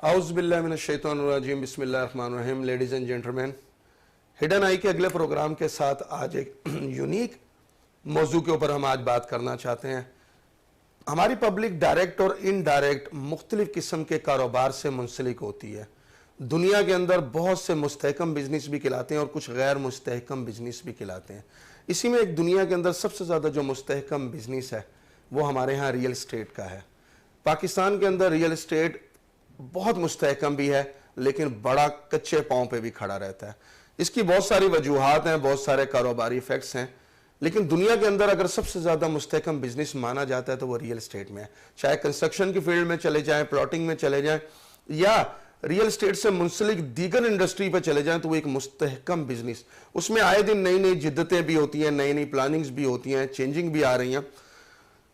औज़ुबिल्लाहिमिनश्शैतानिर्रजीम बिस्मिल्लाहिर्रहमानिर्रहीम। Ladies and gentleman, hidden eye के अगले प्रोग्राम के साथ आज एक यूनिक मौजू के ऊपर हम आज बात करना चाहते हैं। हमारी पब्लिक डायरेक्ट और इनडायरेक्ट मुख्तलिफ किस्म के कारोबार से मुंसलिक होती है। दुनिया के अंदर बहुत से मुस्तहकम बिजनेस भी खिलाते हैं और कुछ गैर मुस्तहकम बिजनेस भी खिलाते हैं। इसी में एक दुनिया के अंदर सबसे ज़्यादा जो मुस्तहकम बिजनेस है वो हमारे यहाँ रियल इस्टेट का है। पाकिस्तान के अंदर रियल इस्टेट बहुत मुस्तहकम भी है, लेकिन बड़ा कच्चे पांव पे भी खड़ा रहता है। इसकी बहुत सारी वजूहात हैं, बहुत सारे कारोबारी इफेक्ट्स हैं, लेकिन दुनिया के अंदर अगर सबसे ज़्यादा मुस्तहकम बिजनेस माना जाता है तो वो रियल इस्टेट में है। चाहे कंस्ट्रक्शन की फील्ड में चले जाएं, प्लॉटिंग में चले जाएं, या रियल इस्टेट से मुंसलिक दीगर इंडस्ट्री पर चले जाएं, तो वो एक मुस्तहकम बिजनेस, उसमें आए दिन नई नई जिद्दतें भी होती हैं, नई नई प्लानिंग्स भी होती हैं, चेंजिंग भी आ रही हैं।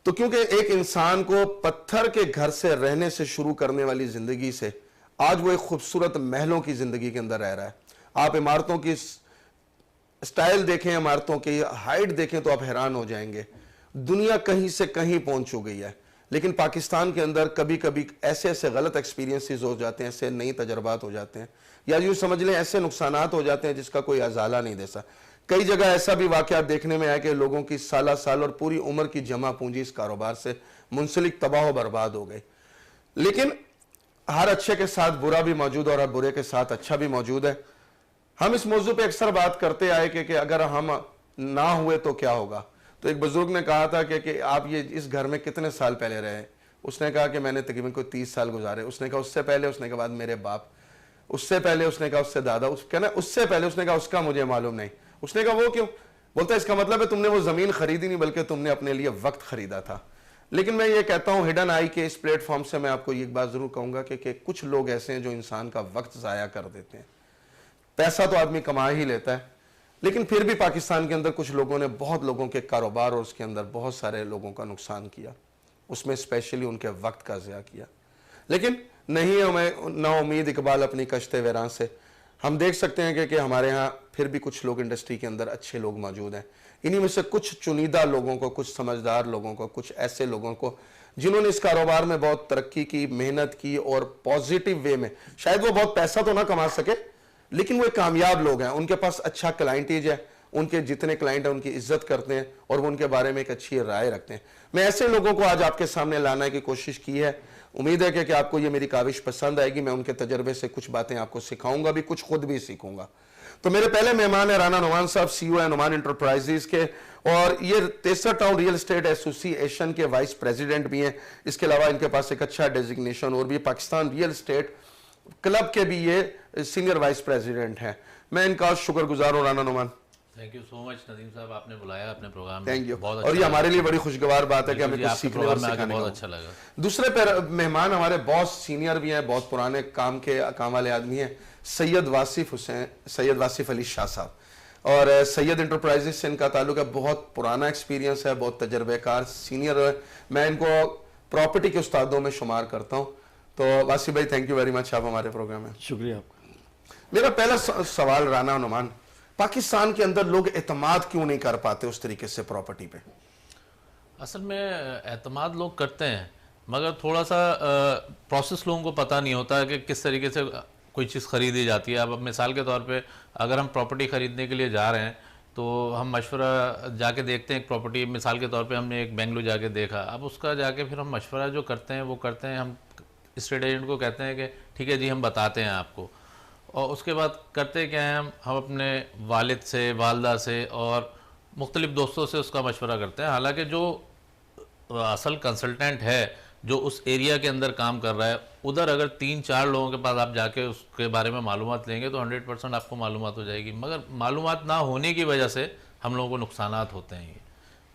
तो क्योंकि एक इंसान को पत्थर के घर से रहने से शुरू करने वाली जिंदगी से आज वो एक खूबसूरत महलों की जिंदगी के अंदर रह रहा है। आप इमारतों की स्टाइल देखें, इमारतों की हाइट देखें तो आप हैरान हो जाएंगे। दुनिया कहीं से कहीं पहुंच चुकी है, लेकिन पाकिस्तान के अंदर कभी कभी ऐसे ऐसे गलत एक्सपीरियंसेस हो जाते हैं, ऐसे नई तजर्बात हो जाते हैं, या यूँ समझ लें ऐसे नुकसानात हो जाते हैं जिसका कोई अजाला नहीं दे सकता। कई जगह ऐसा भी वाकया देखने में आया कि लोगों की साल साल और पूरी उम्र की जमा पूंजी इस कारोबार से मुंसलिक तबाह बर्बाद हो गई। लेकिन हर अच्छे के साथ बुरा भी मौजूद है और हर बुरे के साथ अच्छा भी मौजूद है। हम इस मौजू पे अक्सर बात करते आए कि अगर हम ना हुए तो क्या होगा। तो एक बुजुर्ग ने कहा था कि आप ये इस घर में कितने साल पहले रहे। उसने कहा कि मैंने तकरीबन कोई 30 साल गुजारे। उसने कहा उससे पहले, उसने कहा बाद मेरे बाप, उससे पहले उसने कहा उससे दादा, उससे पहले उसने कहा उसका मुझे मालूम नहीं। उसने कहा वो क्यों? बोलता है इसका मतलब है तुमने वो जमीन खरीदी नहीं, बल्कि तुमने अपने लिए वक्त खरीदा था। लेकिन मैं ये कहता हूं हिडन आई के इस प्लेटफॉर्म से मैं आपको एक बात जरूर कहूंगा कि कुछ लोग ऐसे हैं जो इंसान का वक्त जाया कर देते हैं। पैसा तो आदमी कमा ही लेता है, लेकिन फिर भी पाकिस्तान के अंदर कुछ लोगों ने बहुत लोगों के कारोबार और उसके अंदर बहुत सारे लोगों का नुकसान किया, उसमें स्पेशली उनके वक्त का ज़िया किया। लेकिन नहीं हमें ना उम्मीद इकबाल अपनी कश्ते वैरान से। हम देख सकते हैं कि हमारे यहाँ फिर भी कुछ लोग इंडस्ट्री के अंदर अच्छे लोग मौजूद हैं। इन्हीं में से कुछ चुनिंदा लोगों को, कुछ समझदार लोगों को, कुछ ऐसे लोगों को जिन्होंने इस कारोबार में बहुत तरक्की की, मेहनत की और पॉजिटिव वे में, शायद वो बहुत पैसा तो ना कमा सके, लेकिन वो कामयाब लोग हैं। उनके पास अच्छा क्लाइंटेज है, उनके जितने क्लाइंट हैं उनकी इज्जत करते हैं और वो उनके बारे में एक अच्छी राय रखते हैं। मैं ऐसे लोगों को आज आपके सामने लाने की कोशिश की है। उम्मीद है कि आपको ये मेरी काविश पसंद आएगी। मैं उनके तजर्बे से कुछ बातें आपको सिखाऊंगा भी, कुछ खुद भी सीखूंगा। तो मेरे पहले मेहमान है राना नुमान साहब, CEO है नुमान इंटरप्राइजेज के, और ये तेसर टाउन रियल एस्टेट एसोसिएशन के वाइस प्रेसिडेंट भी हैं। इसके अलावा इनके पास एक अच्छा डेजिग्नेशन और भी पाकिस्तान रियल एस्टेट क्लब के भी ये सीनियर वाइस प्रेसिडेंट हैं। मैं इनका शुक्रगुजार हूँ। Rana Numan, thank you so much Nadeem साहब, आपने बुलाया अपने प्रोग्राम में। Thank you. बहुत और ये हमारे लिए बड़ी खुशगवार बात है कि हमें कुछ सीखने और सिखाने बहुत अच्छा लगा। दूसरे मेहमान हमारे बहुत सीनियर भी हैं, बहुत पुराने काम वाले आदमी हैं। सैयद वासिफ अली शाह साहब, और सैयद इंटरप्राइजेज से इनका ताल्लुक है, बहुत पुराना एक्सपीरियंस है, बहुत तजर्बेकार सीनियर है। मैं इनको प्रॉपर्टी के उस्तादों में शुमार करता हूँ। तो वासिफ भाई, थैंक यू वेरी मच, आप हमारे प्रोग्राम में। शुक्रिया आपका। मेरा पहला सवाल राना नुमान, पाकिस्तान के अंदर लोग एतमाद क्यों नहीं कर पाते उस तरीके से प्रॉपर्टी पे? असल में एतमाद लोग करते हैं, मगर थोड़ा सा प्रोसेस लोगों को पता नहीं होता है कि किस तरीके से कोई चीज़ ख़रीदी जाती है। अब मिसाल के तौर पे अगर हम प्रॉपर्टी ख़रीदने के लिए जा रहे हैं तो हम मशवरा जाके देखते हैं। एक प्रॉपर्टी मिसाल के तौर पे हमने एक बेंगलुरु जाके देखा, अब उसका जाके फिर हम मशवरा जो करते हैं वो करते हैं, हम स्टेट एजेंट को कहते हैं कि ठीक है जी हम बताते हैं आपको। और उसके बाद करते क्या हैं, हम अपने वालिद से, वालदा से और मुख्तलिफ़ दोस्तों से उसका मशवरा करते हैं। हालांकि जो असल कंसल्टेंट है जो उस एरिया के अंदर काम कर रहा है, उधर अगर 3-4 लोगों के पास आप जाके उसके बारे में मालूमात लेंगे तो 100% आपको मालूमात हो जाएगी। मगर मालूमात ना होने की वजह से हम लोगों को नुकसानात होते हैं। ये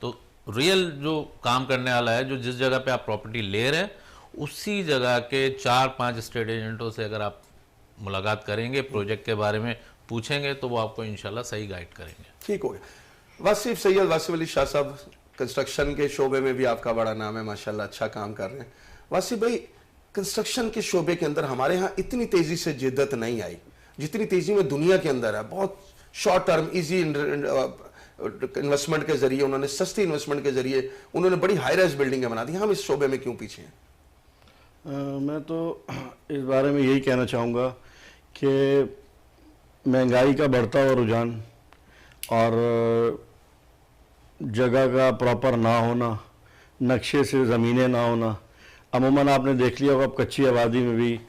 तो रियल जो काम करने वाला है, जो जिस जगह पे आप प्रॉपर्टी ले रहे हैं उसी जगह के 4-5 स्टेट एजेंटों से अगर आप मुलाकात करेंगे, प्रोजेक्ट के बारे में पूछेंगे, तो वो आपको इंशाल्लाह सही गाइड करेंगे। ठीक हो गया। सैयद वासिफ अली शाह साहब, कंस्ट्रक्शन के शोबे में भी आपका बड़ा नाम है, माशाल्लाह अच्छा काम कर रहे हैं। वासिफ भाई, कंस्ट्रक्शन के शोबे के अंदर हमारे यहाँ इतनी तेजी से जिद्दत नहीं आई जितनी तेजी में दुनिया के अंदर है। बहुत शॉर्ट टर्म इजी इन्वेस्टमेंट के जरिए, उन्होंने सस्ती इन्वेस्टमेंट के जरिए उन्होंने बड़ी हाई राइज बिल्डिंगें बना दी। हम इस शोबे में क्यों पीछे हैं? मैं तो इस बारे में यही कहना चाहूँगा कि महंगाई का बढ़ता हुआ रुझान और जगह का प्रॉपर ना होना, नक्शे से ज़मीनें ना होना। अमूमन आपने देख लिया होगा अब कच्ची आबादी में भी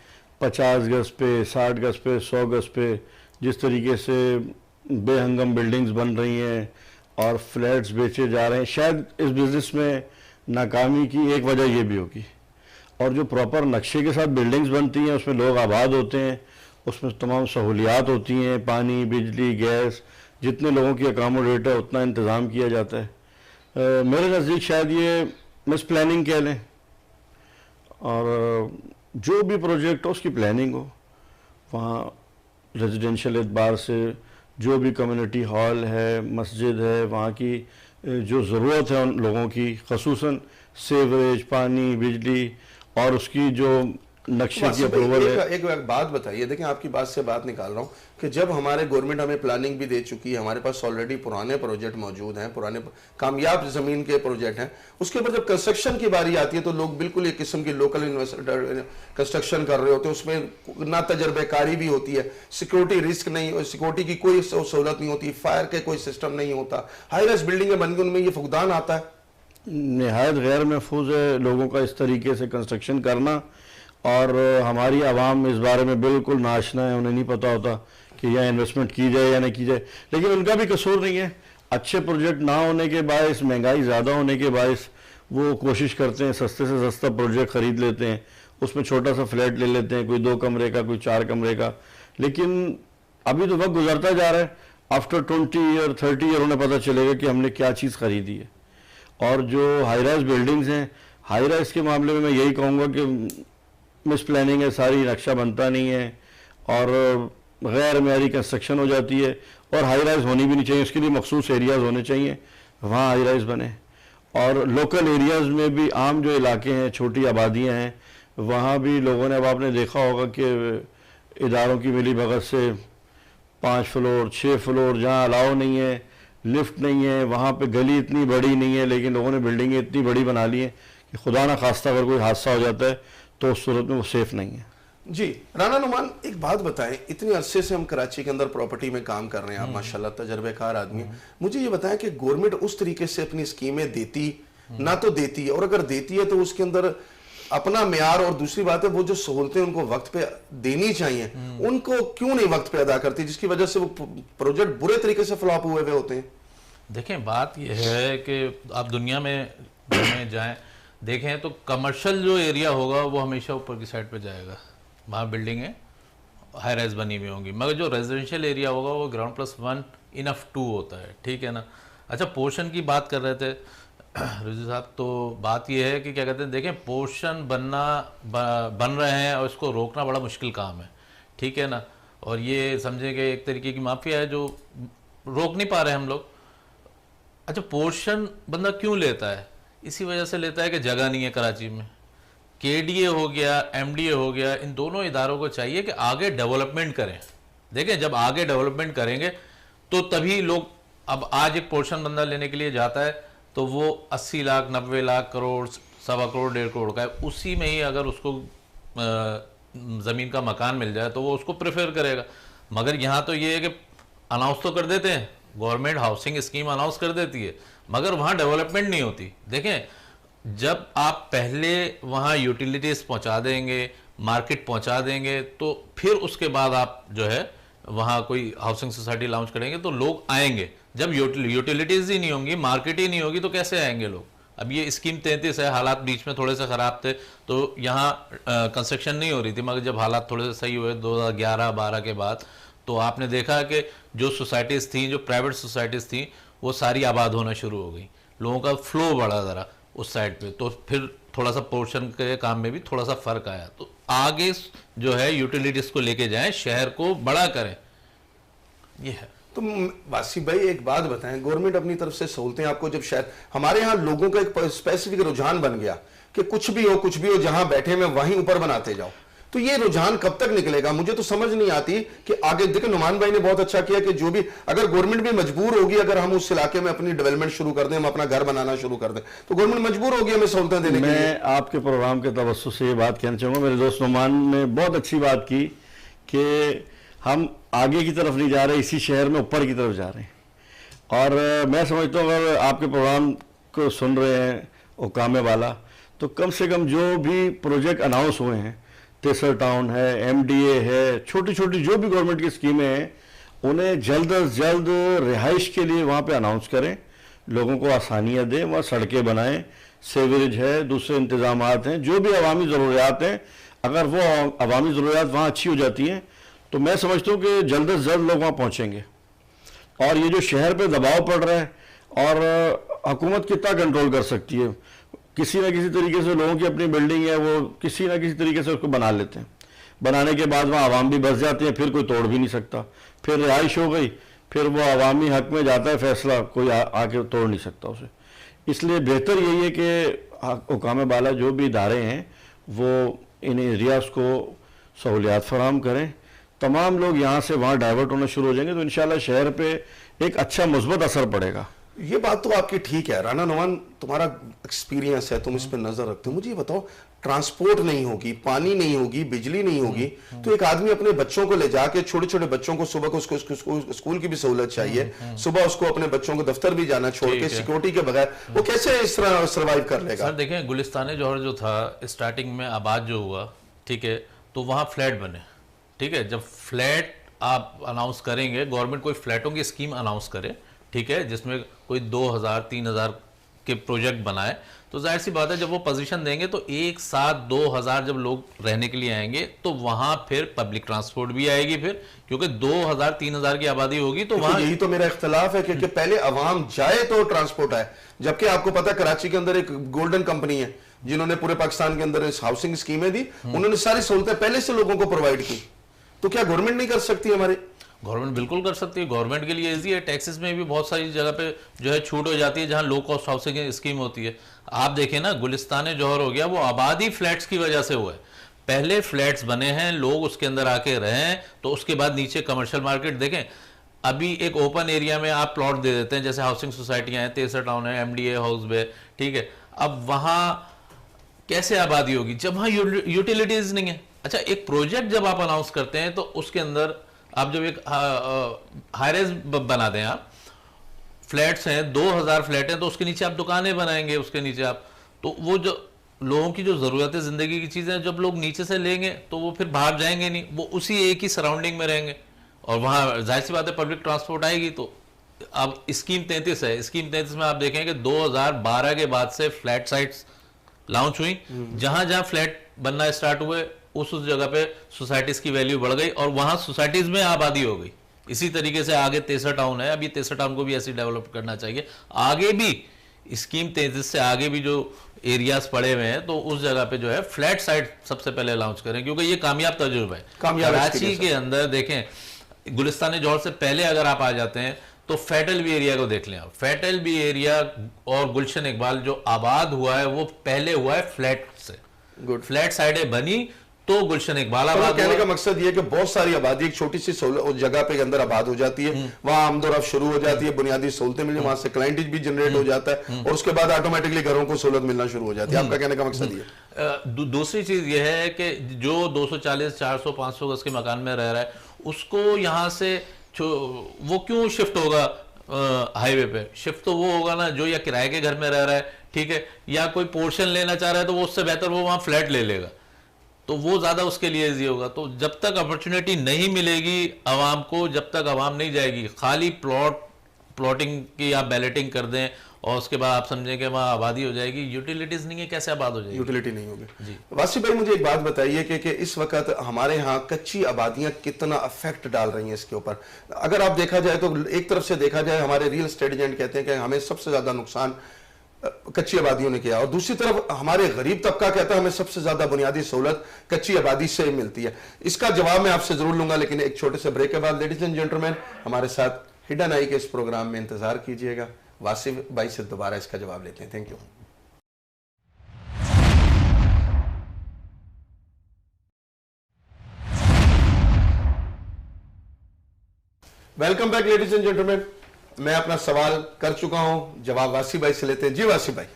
50 गज़ पे, 60 गज़ पे, 100 गज़ पे जिस तरीके से बेहंगम बिल्डिंग्स बन रही हैं और फ्लैट्स बेचे जा रहे हैं। शायद इस बिज़नेस में नाकामी की एक वजह ये भी होगी। और जो प्रॉपर नक्शे के साथ बिल्डिंग्स बनती हैं उसमें लोग आबाद होते हैं, उसमें तमाम सहूलियात होती हैं, पानी, बिजली, गैस, जितने लोगों की अकामोडेट है उतना इंतज़ाम किया जाता है। मेरे नज़दीक शायद ये मिस प्लानिंग कह लें, और जो भी प्रोजेक्ट हो उसकी प्लानिंग हो, वहाँ रेजिडेंशियल एतबार से जो भी कम्युनिटी हॉल है, मस्जिद है, वहाँ की जो ज़रूरत है उन लोगों की, खसूसन सेवरेज, पानी, बिजली और उसकी जो नक्शे की अप्रूवल है। एक बात बताइए, देखिए आपकी बात से बात निकाल रहा हूँ कि जब हमारे गवर्नमेंट हमें प्लानिंग भी दे चुकी है, हमारे पास ऑलरेडी पुराने प्रोजेक्ट मौजूद हैं, पुराने कामयाब ज़मीन के प्रोजेक्ट हैं, उसके ऊपर जब कंस्ट्रक्शन की बारी आती है तो लोग बिल्कुल एक किस्म की लोकल इन्वेस्टर कंस्ट्रक्शन कर रहे होते हैं, उसमें ना तजर्बेकारी भी होती है, सिक्योरिटी रिस्क नहीं, सिक्योरिटी की कोई सहूलत नहीं होती, फायर के कोई सिस्टम नहीं होता, हाई राइज बिल्डिंगें बन गई, उनमें ये फुकदान आता है। नहायत गैर महफूज है लोगों का इस तरीके से कंस्ट्रक्शन करना, और हमारी आवाम इस बारे में बिल्कुल नाशना है, उन्हें नहीं पता होता कि यह इन्वेस्टमेंट की जाए या नहीं की जाए। लेकिन उनका भी कसूर नहीं है, अच्छे प्रोजेक्ट ना होने के बायस, महंगाई ज़्यादा होने के बायस वो कोशिश करते हैं सस्ते से सस्ता प्रोजेक्ट ख़रीद लेते हैं, उसमें छोटा सा फ्लैट ले लेते हैं, कोई 2 कमरे का, कोई 4 कमरे का। लेकिन अभी तो वक्त गुजरता जा रहा है, आफ्टर 20 ईयर 30 ईयर उन्हें पता चलेगा कि हमने क्या चीज़ ख़रीदी है। और जो हाई राइज बिल्डिंग्स हैं, हाई राइज के मामले में मैं यही कहूँगा कि मिस प्लानिंग है सारी, नक्शा बनता नहीं है और गैर मेयारी कंस्ट्रक्शन हो जाती है, और हाई राइज होनी भी नहीं चाहिए, उसके लिए मखसूस एरियाज़ होने चाहिए, वहाँ हाई राइज बने। और लोकल एरियाज़ में भी आम जो इलाके हैं, छोटी आबादियाँ हैं, वहाँ भी लोगों ने, अब आपने देखा होगा कि इदारों की मिली भगत से 5 फ्लोर 6 फ्लोर जहाँ अलाउ नहीं है, लिफ्ट नहीं है, वहाँ पे गली इतनी बड़ी नहीं है, लेकिन लोगों ने बिल्डिंगें इतनी बड़ी बना ली हैं कि खुदा ना खास्ता अगर कोई हादसा हो जाता है तो उस सूरत में वो सेफ नहीं है। जी राना नुमान, एक बात बताएं, इतने अरसे से हम कराची के अंदर प्रॉपर्टी में काम कर रहे हैं, आप माशाल्लाह तजर्बेकार आदमी, मुझे ये बताएं कि गवर्नमेंट उस तरीके से अपनी स्कीमें देती ना तो देती है, और अगर देती है तो उसके अंदर अपना म्यार, और दूसरी बात है वो जो सहूलतें उनको वक्त पे देनी चाहिए उनको क्यों नहीं वक्त पे अदा करती, जिसकी वजह से वो प्रोजेक्ट बुरे तरीके से फ्लॉप हुए होते हैं। देखें, बात यह है कि आप दुनिया में जाएं, देखें तो कमर्शियल जो एरिया होगा वो हमेशा ऊपर की साइड पे जाएगा, वहाँ बिल्डिंगें हाई राइज बनी हुई होंगी, मगर जो रेजिडेंशियल एरिया होगा वो ग्राउंड प्लस 1 इनफ 2 होता है, ठीक है ना। अच्छा, पोर्शन की बात कर रहे थे रिजवी साहब, तो बात ये है कि क्या कहते हैं, देखें पोर्शन बन रहे हैं और इसको रोकना बड़ा मुश्किल काम है, ठीक है ना। और ये समझें कि एक तरीके की माफिया है जो रोक नहीं पा रहे हम लोग। अच्छा, पोर्शन बंदा क्यों लेता है? इसी वजह से लेता है कि जगह नहीं है कराची में। केडीए हो गया, एमडीए हो गया, इन दोनों इदारों को चाहिए कि आगे डेवलपमेंट करें। देखें, जब आगे डेवलपमेंट करेंगे तो तभी लोग, अब आज एक पोर्शन बंदा लेने के लिए जाता है तो वो 80 लाख 90 लाख करोड़, 1.25 करोड़ 1.5 करोड़ का है, उसी में ही अगर उसको ज़मीन का मकान मिल जाए तो वो उसको प्रेफर करेगा। मगर यहाँ तो ये है कि अनाउंस तो कर देते हैं, गवर्नमेंट हाउसिंग स्कीम अनाउंस कर देती है, मगर वहाँ डेवलपमेंट नहीं होती। देखें, जब आप पहले वहाँ यूटिलिटीज़ पहुँचा देंगे, मार्केट पहुँचा देंगे, तो फिर उसके बाद आप जो है वहाँ कोई हाउसिंग सोसाइटी लॉन्च करेंगे तो लोग आएंगे। जब यूटिलिटीज़ ही नहीं होंगी, मार्केट ही नहीं होगी, तो कैसे आएंगे लोग? अब ये स्कीम 33 है, हालात बीच में थोड़े से ख़राब थे तो यहाँ कंस्ट्रक्शन नहीं हो रही थी, मगर जब हालात थोड़े से सही हुए 2011-12 के बाद, तो आपने देखा कि जो सोसाइटीज़ थी, जो प्राइवेट सोसाइटीज़ थी, वो सारी आबाद होना शुरू हो गई, लोगों का फ्लो बढ़ा ज़रा उस साइड पे, तो फिर थोड़ा सा पोर्शन के काम में भी थोड़ा सा फ़र्क आया। तो आगे जो है यूटिलिटीज़ को लेके जाएं, शहर को बड़ा करें, ये है। तो वासी भाई एक बात बताएं, गवर्नमेंट अपनी तरफ से सहूलतें आपको, जब शायद हमारे यहाँ लोगों का एक स्पेसिफिक रुझान बन गया कि कुछ भी हो जहां बैठे में वहीं ऊपर बनाते जाओ, तो ये रुझान कब तक निकलेगा, मुझे तो समझ नहीं आती कि आगे। देखो नुमान भाई ने बहुत अच्छा किया कि जो भी, अगर गवर्नमेंट भी मजबूर होगी, अगर हम उस इलाके में अपनी डेवलपमेंट शुरू कर दें, हम अपना घर बनाना शुरू कर दें, तो गवर्नमेंट मजबूर होगी हमें सहूलतें देने के लिए। मैं आपके प्रोग्राम के तवज्जो से ये बात कहना चाहूँगा, मेरे दोस्त नुमान ने बहुत अच्छी बात की कि हम आगे की तरफ नहीं जा रहे, इसी शहर में ऊपर की तरफ जा रहे हैं। और मैं समझता हूँ अगर आपके प्रोग्राम को सुन रहे हैं हुकामे वाला, तो कम से कम जो भी प्रोजेक्ट अनाउंस हुए हैं, तेसर टाउन है, MDA है, छोटी छोटी जो भी गवर्नमेंट की स्कीमें हैं, उन्हें जल्द अज जल्द रिहाइश के लिए वहाँ पे अनाउंस करें, लोगों को आसानियाँ दें, वहाँ सड़कें बनाएं, सेवरेज है, दूसरे इंतजामात हैं, जो भी अवामी ज़रूरियात हैं, अगर वो अवामी ज़रूरियात वहाँ अच्छी हो जाती हैं तो मैं समझता हूँ कि जल्द अज जल्द लोग वहाँ पहुँचेंगे। और ये जो शहर पे दबाव पड़ रहा है, और हुकूमत कितना कंट्रोल कर सकती है, किसी ना किसी तरीके से लोगों की अपनी बिल्डिंग है, वो किसी ना किसी तरीके से उसको बना लेते हैं, बनाने के बाद वहाँ आवाम भी बस जाती है, फिर कोई तोड़ भी नहीं सकता, फिर रिहाइश हो गई, फिर वो अवामी हक में जाता है फैसला, कोई आके तोड़ नहीं सकता उसे। इसलिए बेहतर यही है कि हुकामे बाला जो भी इदारे हैं वो इन एरियाज़ को सहूलियात फराहम करें, तमाम लोग यहाँ से वहाँ डाइवर्ट होना शुरू हो जाएंगे, तो इंशाल्लाह शहर पे एक अच्छा मुस्बत असर पड़ेगा। ये बात तो आपकी ठीक है। राना नवान, तुम्हारा एक्सपीरियंस है, तुम इस पर नजर रखते हो, मुझे ये बताओ, ट्रांसपोर्ट नहीं होगी, पानी नहीं होगी, बिजली नहीं होगी, तो एक आदमी अपने बच्चों को ले जाके, छोटे छोटे बच्चों को सुबह को उसको स्कूल की भी सहूलत चाहिए, सुबह उसको अपने बच्चों को दफ्तर भी जाना छोड़ के, सिक्योरिटी के बगैर वो कैसे इस तरह सर्वाइव कर लेगा? सर देखें, गुलिस्तान जौहर जो था स्टार्टिंग में आबाद जो हुआ, ठीक है, तो वहाँ फ्लैट बने, ठीक है। जब फ्लैट आप अनाउंस करेंगे, गवर्नमेंट कोई फ्लैटों की स्कीम अनाउंस करे, ठीक है, जिसमें कोई 2000-3000 के प्रोजेक्ट बनाए, तो जाहिर सी बात है जब वो पोजीशन देंगे तो एक साथ 2000 जब लोग रहने के लिए आएंगे तो वहां फिर पब्लिक ट्रांसपोर्ट भी आएगी, फिर क्योंकि 2000-3000 की आबादी होगी तो वहां। यही तो मेरा इख्तलाफ है कि पहले अवाम जाए तो ट्रांसपोर्ट आए, जबकि आपको पता है कराची के अंदर एक गोल्डन कंपनी है जिन्होंने पूरे पाकिस्तान के अंदर हाउसिंग स्कीमें दी, उन्होंने सारी सहूलतें पहले से लोगों को प्रोवाइड की, तो क्या गवर्नमेंट नहीं कर सकती? हमारे गवर्नमेंट बिल्कुल कर सकती है, गवर्नमेंट के लिए इजी है, टैक्सेस में भी बहुत सारी जगह पे जो है छूट हो जाती है जहां लो कॉस्ट हाउसिंग की स्कीम होती है। आप देखें ना, गुलिस्तान जौहर हो गया, वो आबादी फ्लैट्स की वजह से हुआ है। पहले फ्लैट्स बने हैं, लोग उसके अंदर आके रहे, तो उसके बाद नीचे कमर्शियल मार्केट देखें, अभी एक ओपन एरिया में आप प्लॉट दे देते हैं, जैसे हाउसिंग सोसाइटियां हैं, तेसर टाउन है, MDA हाउस वे, ठीक है। अब वहां कैसे आबादी होगी जब वहां यूटिलिटीज नहीं है? अच्छा, एक प्रोजेक्ट जब आप अनाउंस करते हैं तो उसके अंदर आप जब एक हाईरेज बना दें, आप फ्लैट्स हैं, 2000 फ्लैट हैं, तो उसके नीचे आप दुकानें बनाएंगे, उसके नीचे आप, तो वो जो लोगों की जो ज़रूरत है ज़िंदगी की चीज़ें जब लोग नीचे से लेंगे तो वो फिर बाहर जाएंगे नहीं, वो उसी एक ही सराउंडिंग में रहेंगे, और वहाँ जाहिर सी बात है पब्लिक ट्रांसपोर्ट आएगी। तो अब स्कीम 33 है, स्कीम 33 में आप देखें कि 2012 के बाद से फ्लैट साइट्स लॉन्च हुई, जहां जहां फ्लैट बनना स्टार्ट हुए उस जगह पे सोसाइटीज की वैल्यू बढ़ गई और वहां सोसाइटीज में आबादी हो गई। इसी तरीके से आगे तेसर टाउन है, अभी तेसर टाउन को भी ऐसे डेवलप करना चाहिए। आगे भी स्कीम 33 से आगे भी जो एरियाज पड़े हुए हैं तो उस जगह पे जो है फ्लैट साइट सबसे पहले लॉन्च करें, क्योंकि ये कामयाब तजुर्बा है। कराची के अंदर देखें, गुलिस्तान जौहर से पहले अगर आप आ जाते हैं तो फैटल बी एरिया को देख लें आप। फैटल बी एरिया और गुलशन इकबाल जो आबाद हुआ है वो पहले हुआ है फ्लैट से, फ्लैट साइडें बनी तो गुलशन इकबाल आबाद। कहने का मकसद ये है कि बहुत सारी आबादी एक छोटी सी जगह पे अंदर आबाद हो जाती है, वहां आमदोरफ्त शुरू हो जाती है, बुनियादी सहूलतें मिली, वहां से क्लाइंटेज भी जनरेट हो जाता है और उसके बाद ऑटोमेटिकली घरों को सहूलत मिलना शुरू हो जाती है। आपका कहने का मकसद ये? दूसरी चीज ये है कि जो 240, 400, 500 गज के मकान में रह रहा है उसको यहाँ से वो क्यों शिफ्ट होगा हाईवे पे? शिफ्ट तो वो होगा ना जो या किराए के घर में रह रहा है, ठीक है, या कोई पोर्शन लेना चाह रहा है तो वो उससे बेहतर वो वहां फ्लैट ले लेगा, तो वो ज्यादा उसके लिए इजी होगा। तो जब तक अपॉर्चुनिटी नहीं मिलेगी आवाम को, जब तक आवाम नहीं जाएगी, खाली प्लॉटिंग की आप बैलेटिंग कर दें और उसके बाद आप समझें कि वहाँ आबादी हो जाएगी, यूटिलिटीज नहीं है, कैसे आबाद हो जाएगी? यूटिलिटी नहीं होगी। वासी भाई मुझे एक बात बताइए कि इस वक्त हमारे यहाँ कच्ची आबादियाँ कितना अफेक्ट डाल रही हैं इसके ऊपर? अगर आप देखा जाए तो एक तरफ से देखा जाए हमारे रियल एस्टेट एजेंट कहते हैं कि हमें सबसे ज्यादा नुकसान कच्ची आबादियों ने किया, और दूसरी तरफ हमारे गरीब तबका कहता है हमें सबसे ज्यादा बुनियादी सहूलत कच्ची आबादी से मिलती है। इसका जवाब मैं आपसे जरूर लूंगा, लेकिन एक छोटे से ब्रेक के बाद। लेडीज एंड जेंटलमैन, हमारे साथ हिडन आई के इस प्रोग्राम में इंतजार कीजिएगा, वासिफ भाई से दोबारा इसका जवाब लेते हैं। Thank you. Welcome back ladies and gentleman. मैं अपना सवाल कर चुका हूं, जवाब वासी भाई से लेते हैं। जी वासी भाई।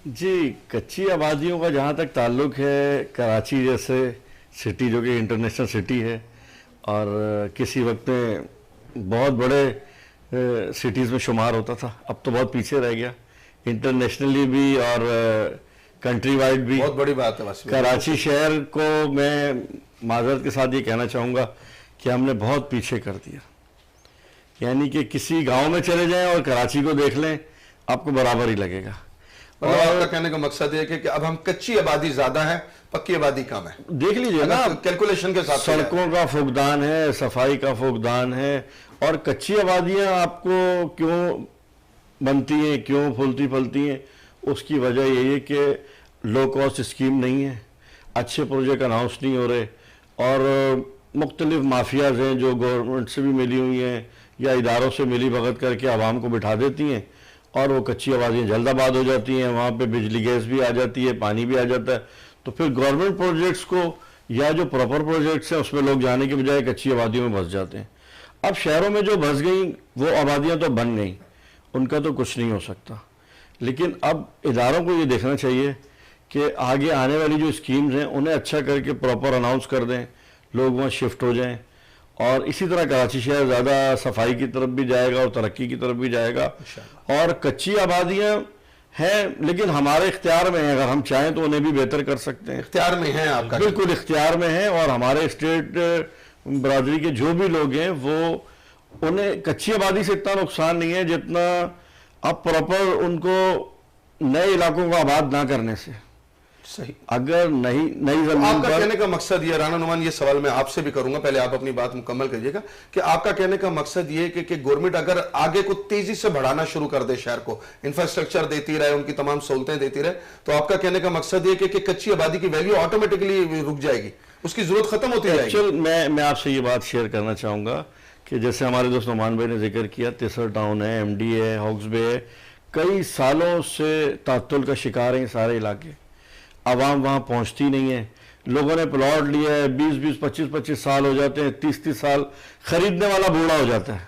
जी, कच्ची आबादियों का जहाँ तक ताल्लुक है, कराची जैसे सिटी जो कि इंटरनेशनल सिटी है और किसी वक्त में बहुत बड़े सिटीज़ में शुमार होता था, अब तो बहुत पीछे रह गया इंटरनेशनली भी और कंट्री वाइड भी। बहुत बड़ी बात है वासी भाई। कराची शहर को मैं माजरत के साथ ये कहना चाहूँगा कि हमने बहुत पीछे कर दिया। यानी कि किसी गांव में चले जाएं और कराची को देख लें, आपको बराबर ही लगेगा। और आपका कहने का मकसद ये है कि अब हम कच्ची आबादी ज्यादा है, पक्की आबादी कम है। देख लीजिए ना, कैलकुलेशन के साथ सड़कों का फुकदान है, सफाई का फुकदान है, और कच्ची आबादियां आपको क्यों बनती हैं, क्यों फूलती फलती हैं, उसकी वजह यही है कि लो कॉस्ट स्कीम नहीं है, अच्छे प्रोजेक्ट अनाउंस नहीं हो रहे, और मुख्तलिफ माफियाज हैं जो गवर्नमेंट से भी मिली हुई हैं या इदारों से मिली भगत करके आवाम को बिठा देती हैं और वो कच्ची आबादियाँ जल्द आबाद हो जाती हैं। वहाँ पे बिजली गैस भी आ जाती है, पानी भी आ जाता है, तो फिर गवर्नमेंट प्रोजेक्ट्स को या जो प्रॉपर प्रोजेक्ट्स हैं उसमें लोग जाने के बजाय कच्ची आबादियों में बस जाते हैं। अब शहरों में जो बस गई वो आबादियाँ तो बन गई, उनका तो कुछ नहीं हो सकता, लेकिन अब इदारों को ये देखना चाहिए कि आगे आने वाली जो स्कीम्स हैं उन्हें अच्छा करके प्रॉपर अनाउंस कर दें, लोग वहाँ शिफ्ट हो जाएं, और इसी तरह कराची शहर ज़्यादा सफाई की तरफ भी जाएगा और तरक्की की तरफ भी जाएगा। और कच्ची आबादियाँ हैं लेकिन हमारे इख्तियार में हैं, अगर हम चाहें तो उन्हें भी बेहतर कर सकते हैं। इख्तियार में है आपका? बिल्कुल इख्तियार में है, और हमारे स्टेट बरादरी के जो भी लोग हैं वो उन्हें कच्ची आबादी से इतना नुकसान नहीं है जितना अब प्रॉपर उनको नए इलाकों को आबाद ना करने से। सही। अगर नई जमीन आपका पर, कहने का मकसद ये, राना नुमान, ये सवाल मैं आपसे भी करूंगा, पहले आप अपनी बात मुकम्मल करिएगा, कि आपका कहने का मकसद ये कि गवर्नमेंट अगर आगे को तेजी से बढ़ाना शुरू कर दे, शहर को इंफ्रास्ट्रक्चर देती रहे, उनकी तमाम सहूलतें देती रहे, तो आपका कहने का मकसद ये कि कच्ची आबादी की वैल्यू ऑटोमेटिकली रुक जाएगी, उसकी जरूरत खत्म होती जाएगी। एक्चुअल मैं आपसे ये बात शेयर करना चाहूँगा कि जैसे हमारे दोस्त नुमान भाई ने जिक्र किया, तिसर टाउन है, MD है, हॉक्स बे है, कई सालों से तातुल का शिकार है सारे इलाके, आवाम वहाँ पहुँचती नहीं है, लोगों ने प्लॉट लिया है, 20-20, 25-25 साल हो जाते हैं, 30-30 साल, खरीदने वाला बूढ़ा हो जाता है।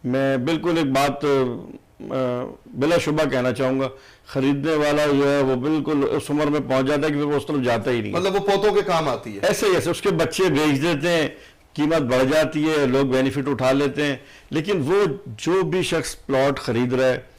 मैं बिल्कुल एक बात बिलाशुबा कहना चाहूँगा, खरीदने वाला जो है वो बिल्कुल उस उम्र में पहुँच जाता है कि वो उस तरफ जाता ही नहीं, मतलब वो पोतों के काम आती है। ऐसे ऐसे उसके बच्चे बेच देते हैं, कीमत बढ़ जाती है, लोग बेनिफिट उठा लेते हैं, लेकिन वो जो भी शख्स प्लॉट खरीद रहा है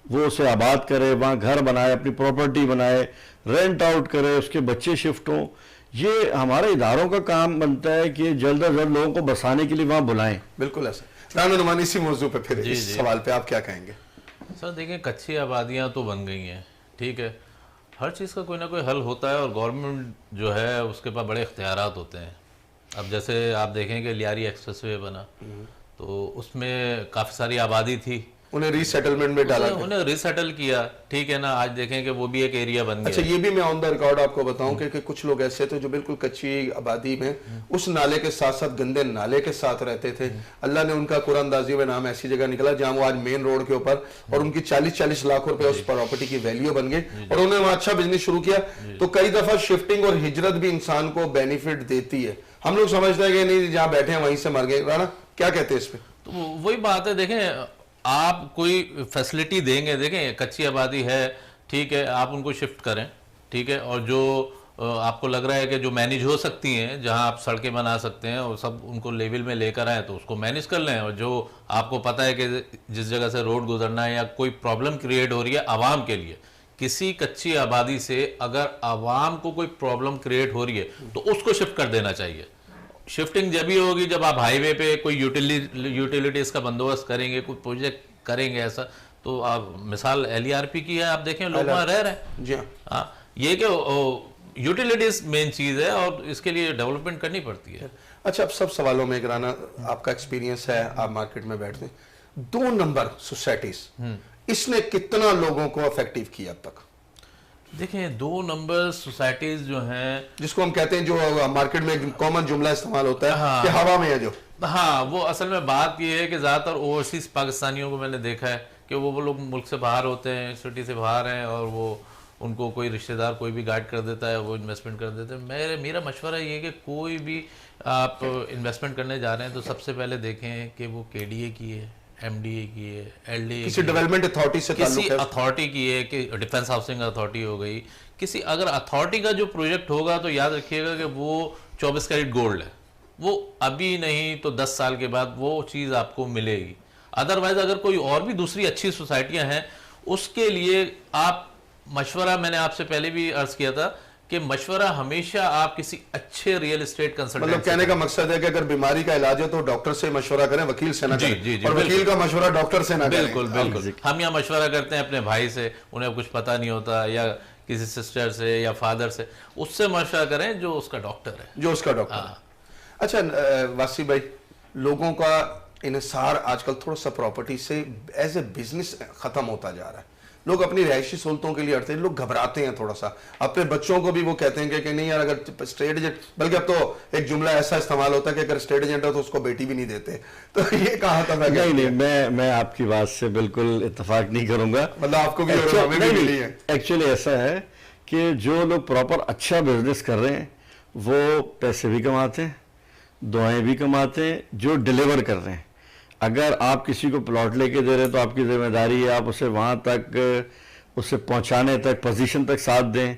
वो उसे आबाद करे, वहाँ घर बनाए, अपनी प्रॉपर्टी बनाए, रेंट आउट करे, उसके बच्चे शिफ्ट हों, ये हमारे इदारों का काम बनता है कि जल्द अज जल्द लोगों को बसाने के लिए वहाँ बुलाएं। बिल्कुल ऐसा। राना नुमान, इसी मौजू पे फिर इस सवाल पे आप क्या कहेंगे? सर देखिए, कच्ची आबादियाँ तो बन गई हैं, ठीक है, हर चीज़ का कोई ना कोई हल होता है, और गवर्नमेंट जो है उसके पास बड़े इख्तियारात होते हैं। अब जैसे आप देखें कि लियारी एक्सप्रेसवे बना, तो उसमें काफ़ी सारी आबादी थी, उन्हें रीसेटलमेंट में डाला, उन्हें रीसेटल किया, ठीक है ना। आज देखें कि वो भी एक एरिया बन गया। अच्छा, ये भी मैं ऑन द रिकॉर्ड आपको बताऊं कि कुछ लोग ऐसे थे जो बिल्कुल कच्ची आबादी में उस नाले के साथ साथ गंदे नाले के साथ रहते थे। अल्लाह ने उनका कुरानंदाजी में नाम ऐसी जगह निकला जहां वो आज मेन रोड के ऊपर, और उनकी 40-40 लाख रुपए उस प्रॉपर्टी की वैल्यू बन गई, और उन्होंने वहां अच्छा बिजनेस शुरू किया। तो कई दफा शिफ्टिंग और हिजरत भी इंसान को बेनिफिट देती है। हम लोग समझते हैं कि नहीं, जहाँ बैठे हैं वहीं से मर गए। राना क्या कहते हैं इस पे? तो वही बात है, देखें आप कोई फैसिलिटी देंगे, देखें कच्ची आबादी है, ठीक है, आप उनको शिफ्ट करें, ठीक है, और जो आपको लग रहा है कि जो मैनेज हो सकती हैं, जहां आप सड़कें बना सकते हैं और सब उनको लेवल में लेकर आए, तो उसको मैनेज कर लें। और जो आपको पता है कि जिस जगह से रोड गुजरना है या कोई प्रॉब्लम क्रिएट हो रही है आवाम के लिए, किसी कच्ची आबादी से अगर आवाम को कोई प्रॉब्लम क्रिएट हो रही है तो उसको शिफ्ट कर देना चाहिए। शिफ्टिंग जब ही होगी जब आप हाईवे पे कोई यूटिलिटीज का बंदोबस्त करेंगे, कोई प्रोजेक्ट करेंगे ऐसा। तो आप मिसाल LERP की है, आप देखें लोग वहाँ रह रहे हैं। जी हाँ, ये कि यूटिलिटीज मेन चीज़ है और इसके लिए डेवलपमेंट करनी पड़ती है। अच्छा, अब सब सवालों में राना आपका एक्सपीरियंस है, आप मार्केट में बैठते हैं, 2 नंबर सोसाइटीज, इसने कितना लोगों को अफेक्टिव किया अब तक? देखिए, 2 नंबर सोसाइटीज जो हैं, जिसको हम कहते हैं, जो मार्केट में कॉमन जुमला इस्तेमाल होता है, हाँ, कि हवा में है जो, हाँ, वो असल में बात ये है कि ज़्यादातर ओवरसीज पाकिस्तानियों को मैंने देखा है कि वो लोग मुल्क से बाहर होते हैं, सिटी से बाहर हैं, और वो उनको कोई रिश्तेदार कोई भी गाइड कर देता है, वो इन्वेस्टमेंट कर देते हैं। मेरा मशवरा ये है कि कोई भी आप इन्वेस्टमेंट करने जा रहे हैं तो सबसे पहले देखें कि वो KDA की है, MDA की है, LDA किसी डेवलपमेंट अथॉरिटी से किसी ताल्लुक है, अथॉरिटी की है, कि डिफेंस हाउसिंग अथॉरिटी हो गई, किसी अगर अथॉरिटी का जो प्रोजेक्ट होगा तो याद रखिएगा कि वो 24 कैरेट गोल्ड है, वो अभी नहीं तो 10 साल के बाद वो चीज़ आपको मिलेगी। अदरवाइज अगर कोई और भी दूसरी अच्छी सोसाइटियां हैं उसके लिए आप मशवरा, मैंने आपसे पहले भी अर्ज किया था कि मशवरा हमेशा आप किसी अच्छे रियल एस्टेट कंसल्टेंट, मतलब कहने का मकसद है कि अगर बीमारी का इलाज है तो डॉक्टर से मशवरा करें, वकील से ना करें, जी, और वकील का मशवरा डॉक्टर से ना करें। बिल्कुल बिल्कुल। हम यहाँ मशवरा करते हैं अपने भाई से, उन्हें कुछ पता नहीं होता, या किसी सिस्टर से या फादर से, उससे मशवरा करें जो उसका डॉक्टर है, जो उसका डॉक्टर है। अच्छा वासी भाई, लोगों का इन्हिसार आजकल थोड़ा सा प्रॉपर्टी से एज ए बिजनेस खत्म होता जा रहा है। लोग अपनी रिहायशी सहूलतों के लिए अड़ते हैं, लोग घबराते हैं थोड़ा सा, अपने बच्चों को भी वो कहते हैं कि नहीं यार अगर स्टेट एजेंट, बल्कि अब तो एक जुमला ऐसा इस्तेमाल होता है कि अगर स्टेट एजेंट है तो उसको बेटी भी नहीं देते, तो ये कहा था। नहीं, मैं आपकी बात से बिल्कुल इत्तेफाक नहीं करूंगा। मतलब आपको भी और हमें भी मिली है। एक्चुअली ऐसा है कि जो लोग प्रॉपर अच्छा बिजनेस कर रहे हैं वो पैसे भी कमाते हैं, दुआएं भी कमाते हैं, जो डिलीवर कर रहे हैं। अगर आप किसी को प्लॉट लेके दे रहे हैं तो आपकी जिम्मेदारी है आप उसे वहाँ तक, उसे पहुँचाने तक, पोजीशन तक साथ दें।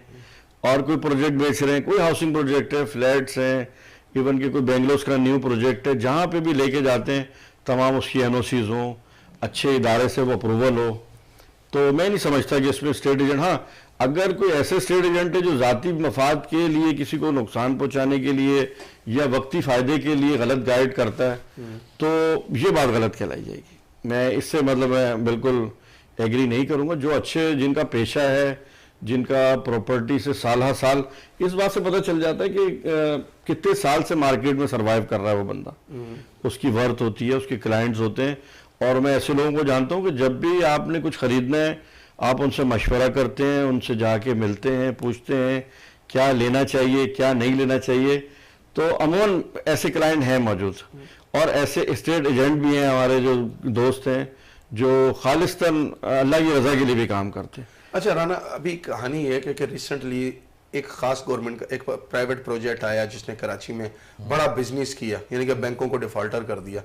और कोई प्रोजेक्ट बेच रहे हैं, कोई हाउसिंग प्रोजेक्ट है, फ्लैट्स हैं, इवन कि कोई बेंगलोर का न्यू प्रोजेक्ट है, जहाँ पे भी लेके जाते हैं तमाम उसकी NOCs हों, अच्छे इदारे से वो अप्रूवल हो, तो मैं नहीं समझता कि इसमें स्टेट एजेंट, हाँ अगर कोई ऐसे स्टेट एजेंट है जो ज़ाती मफाद के लिए किसी को नुकसान पहुंचाने के लिए या वक्ती फ़ायदे के लिए गलत गाइड करता है तो ये बात गलत कहलाई जाएगी। मैं इससे मतलब मैं बिल्कुल एग्री नहीं करूंगा। जो अच्छे, जिनका पेशा है, जिनका प्रॉपर्टी से साल हर साल, इस बात से पता चल जाता है कि कितने साल से मार्केट में सर्वाइव कर रहा है वो बंदा, उसकी वर्थ होती है, उसके क्लाइंट्स होते हैं। और मैं ऐसे लोगों को जानता हूँ कि जब भी आपने कुछ खरीदना है आप उनसे मशवरा करते हैं, उनसे जाके मिलते हैं, पूछते हैं क्या लेना चाहिए क्या नहीं लेना चाहिए। तो अमूमन ऐसे क्लाइंट हैं मौजूद, और ऐसे स्टेट एजेंट भी हैं हमारे जो दोस्त हैं जो खालिस्तन अल्लाह की रजा के लिए भी काम करते हैं। अच्छा राना, अभी कहानी है कि रिसेंटली एक खास गवर्नमेंट का एक प्राइवेट प्रोजेक्ट आया जिसने कराची में बड़ा बिजनेस किया, यानी कि बैंकों को डिफॉल्टर कर दिया।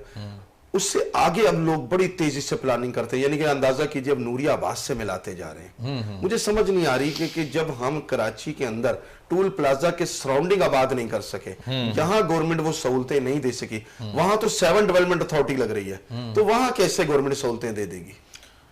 उससे आगे अब लोग बड़ी तेजी से प्लानिंग करते हैं, यानी कि अंदाजा कीजिए अब नूरिया आबाद से मिलाते जा रहे हैं। मुझे समझ नहीं आ रही कि जब हम कराची के अंदर टूल प्लाजा के सराउंडिंग आबाद नहीं कर सके, जहां गवर्नमेंट वो सहूलतें नहीं दे सकी, वहां तो 7 डेवलपमेंट अथॉरिटी लग रही है, तो वहां कैसे गवर्नमेंट सहूलतें दे देगी?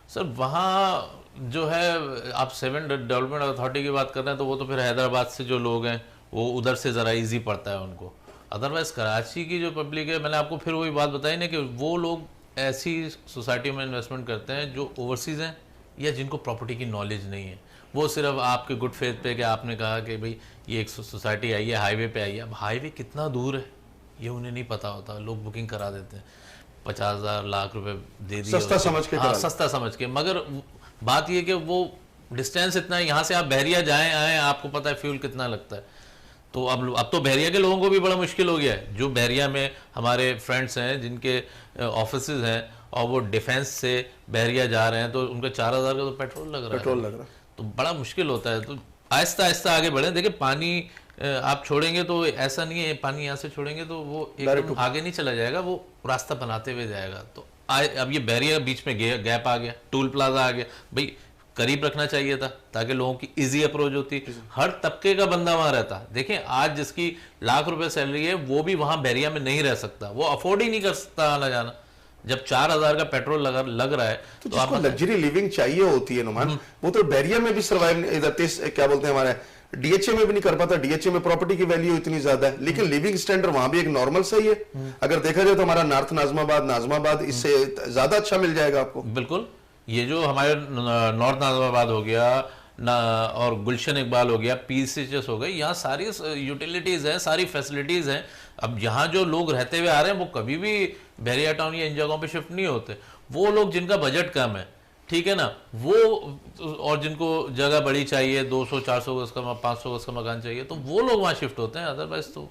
सर वहाँ जो है आप 7 डेवलपमेंट अथॉरिटी की बात कर रहे हैं तो वो तो फिर हैदराबाद से जो लोग हैं वो उधर से ज़रा इजी पड़ता है उनको। अदरवाइज़ कराची की जो पब्लिक है, मैंने आपको फिर वही बात बताई ना कि वो लोग ऐसी सोसाइटी में इन्वेस्टमेंट करते हैं जो ओवरसीज़ हैं या जिनको प्रॉपर्टी की नॉलेज नहीं है। वो सिर्फ आपके गुड फेथ पे कि आपने कहा कि भाई ये एक सोसाइटी आई है, हाईवे पे आई है। अब हाईवे कितना दूर है ये उन्हें नहीं पता होता, लोग बुकिंग करा देते हैं, 50,000 लाख रुपए दे दिए सस्ता समझ के। हाँ, सस्ता समझ के। मगर बात ये कि वो डिस्टेंस इतना है, यहाँ से आप बहरिया जाएँ आएँ आपको पता है फ्यूल कितना लगता है। तो अब तो बहरिया के लोगों को भी बड़ा मुश्किल हो गया है। जो बहरिया में हमारे फ्रेंड्स हैं जिनके ऑफिसेज हैं और वो डिफेंस से बहरिया जा रहे हैं तो उनका 4,000 का तो पेट्रोल लग रहा है, तो बड़ा मुश्किल होता है। तो आहिस्ता आहिस्ता आगे बढ़े। देखिए पानी आप छोड़ेंगे तो ऐसा नहीं है पानी यहाँ से छोड़ेंगे तो वो एकदम आगे नहीं चला जाएगा, वो रास्ता बनाते हुए जाएगा। तो अब ये बहरिया बीच में गैप आ गया, टूल प्लाजा आ गया, भाई करीब रखना चाहिए था ताकि लोगों की इजी अप्रोच होती, हर तबके का बंदा वहां रहता। देखें आज जिसकी लाख रुपए सैलरी है वो भी वहां बहरिया में नहीं रह सकता, वो अफोर्ड ही नहीं कर सकता आना जाना। जब 4,000 का पेट्रोल लग रहा है तो आपको लग्जरी लिविंग चाहिए होती है नुमान, वो तो बहरिया में भी सर्वाइव, इधर क्या बोलते हैं हमारे DHA में भी नहीं कर पाता। DHA में प्रॉपर्टी की वैल्यू इतनी ज्यादा है लेकिन लिविंग स्टैंडर्ड वहां भी एक नॉर्मल सही है। अगर देखा जाए तो हमारा नॉर्थ नाजमाबाद इससे ज्यादा अच्छा मिल जाएगा आपको। बिल्कुल, ये जो हमारे नॉर्थ नाजमाबाद हो गया और गुलशन इकबाल हो गया, PCHS हो गई, यहाँ सारी यूटिलिटीज़ हैं, सारी फैसिलिटीज़ हैं। अब यहाँ जो लोग रहते हुए आ रहे हैं वो कभी भी बहरिया टाउन या इन जगहों पे शिफ्ट नहीं होते। वो लोग जिनका बजट कम है, ठीक है ना, वो और जिनको जगह बड़ी चाहिए, 200-400 गज का 500 गज का मकान चाहिए, तो वो लोग वहाँ शिफ्ट होते हैं। अदरवाइज तो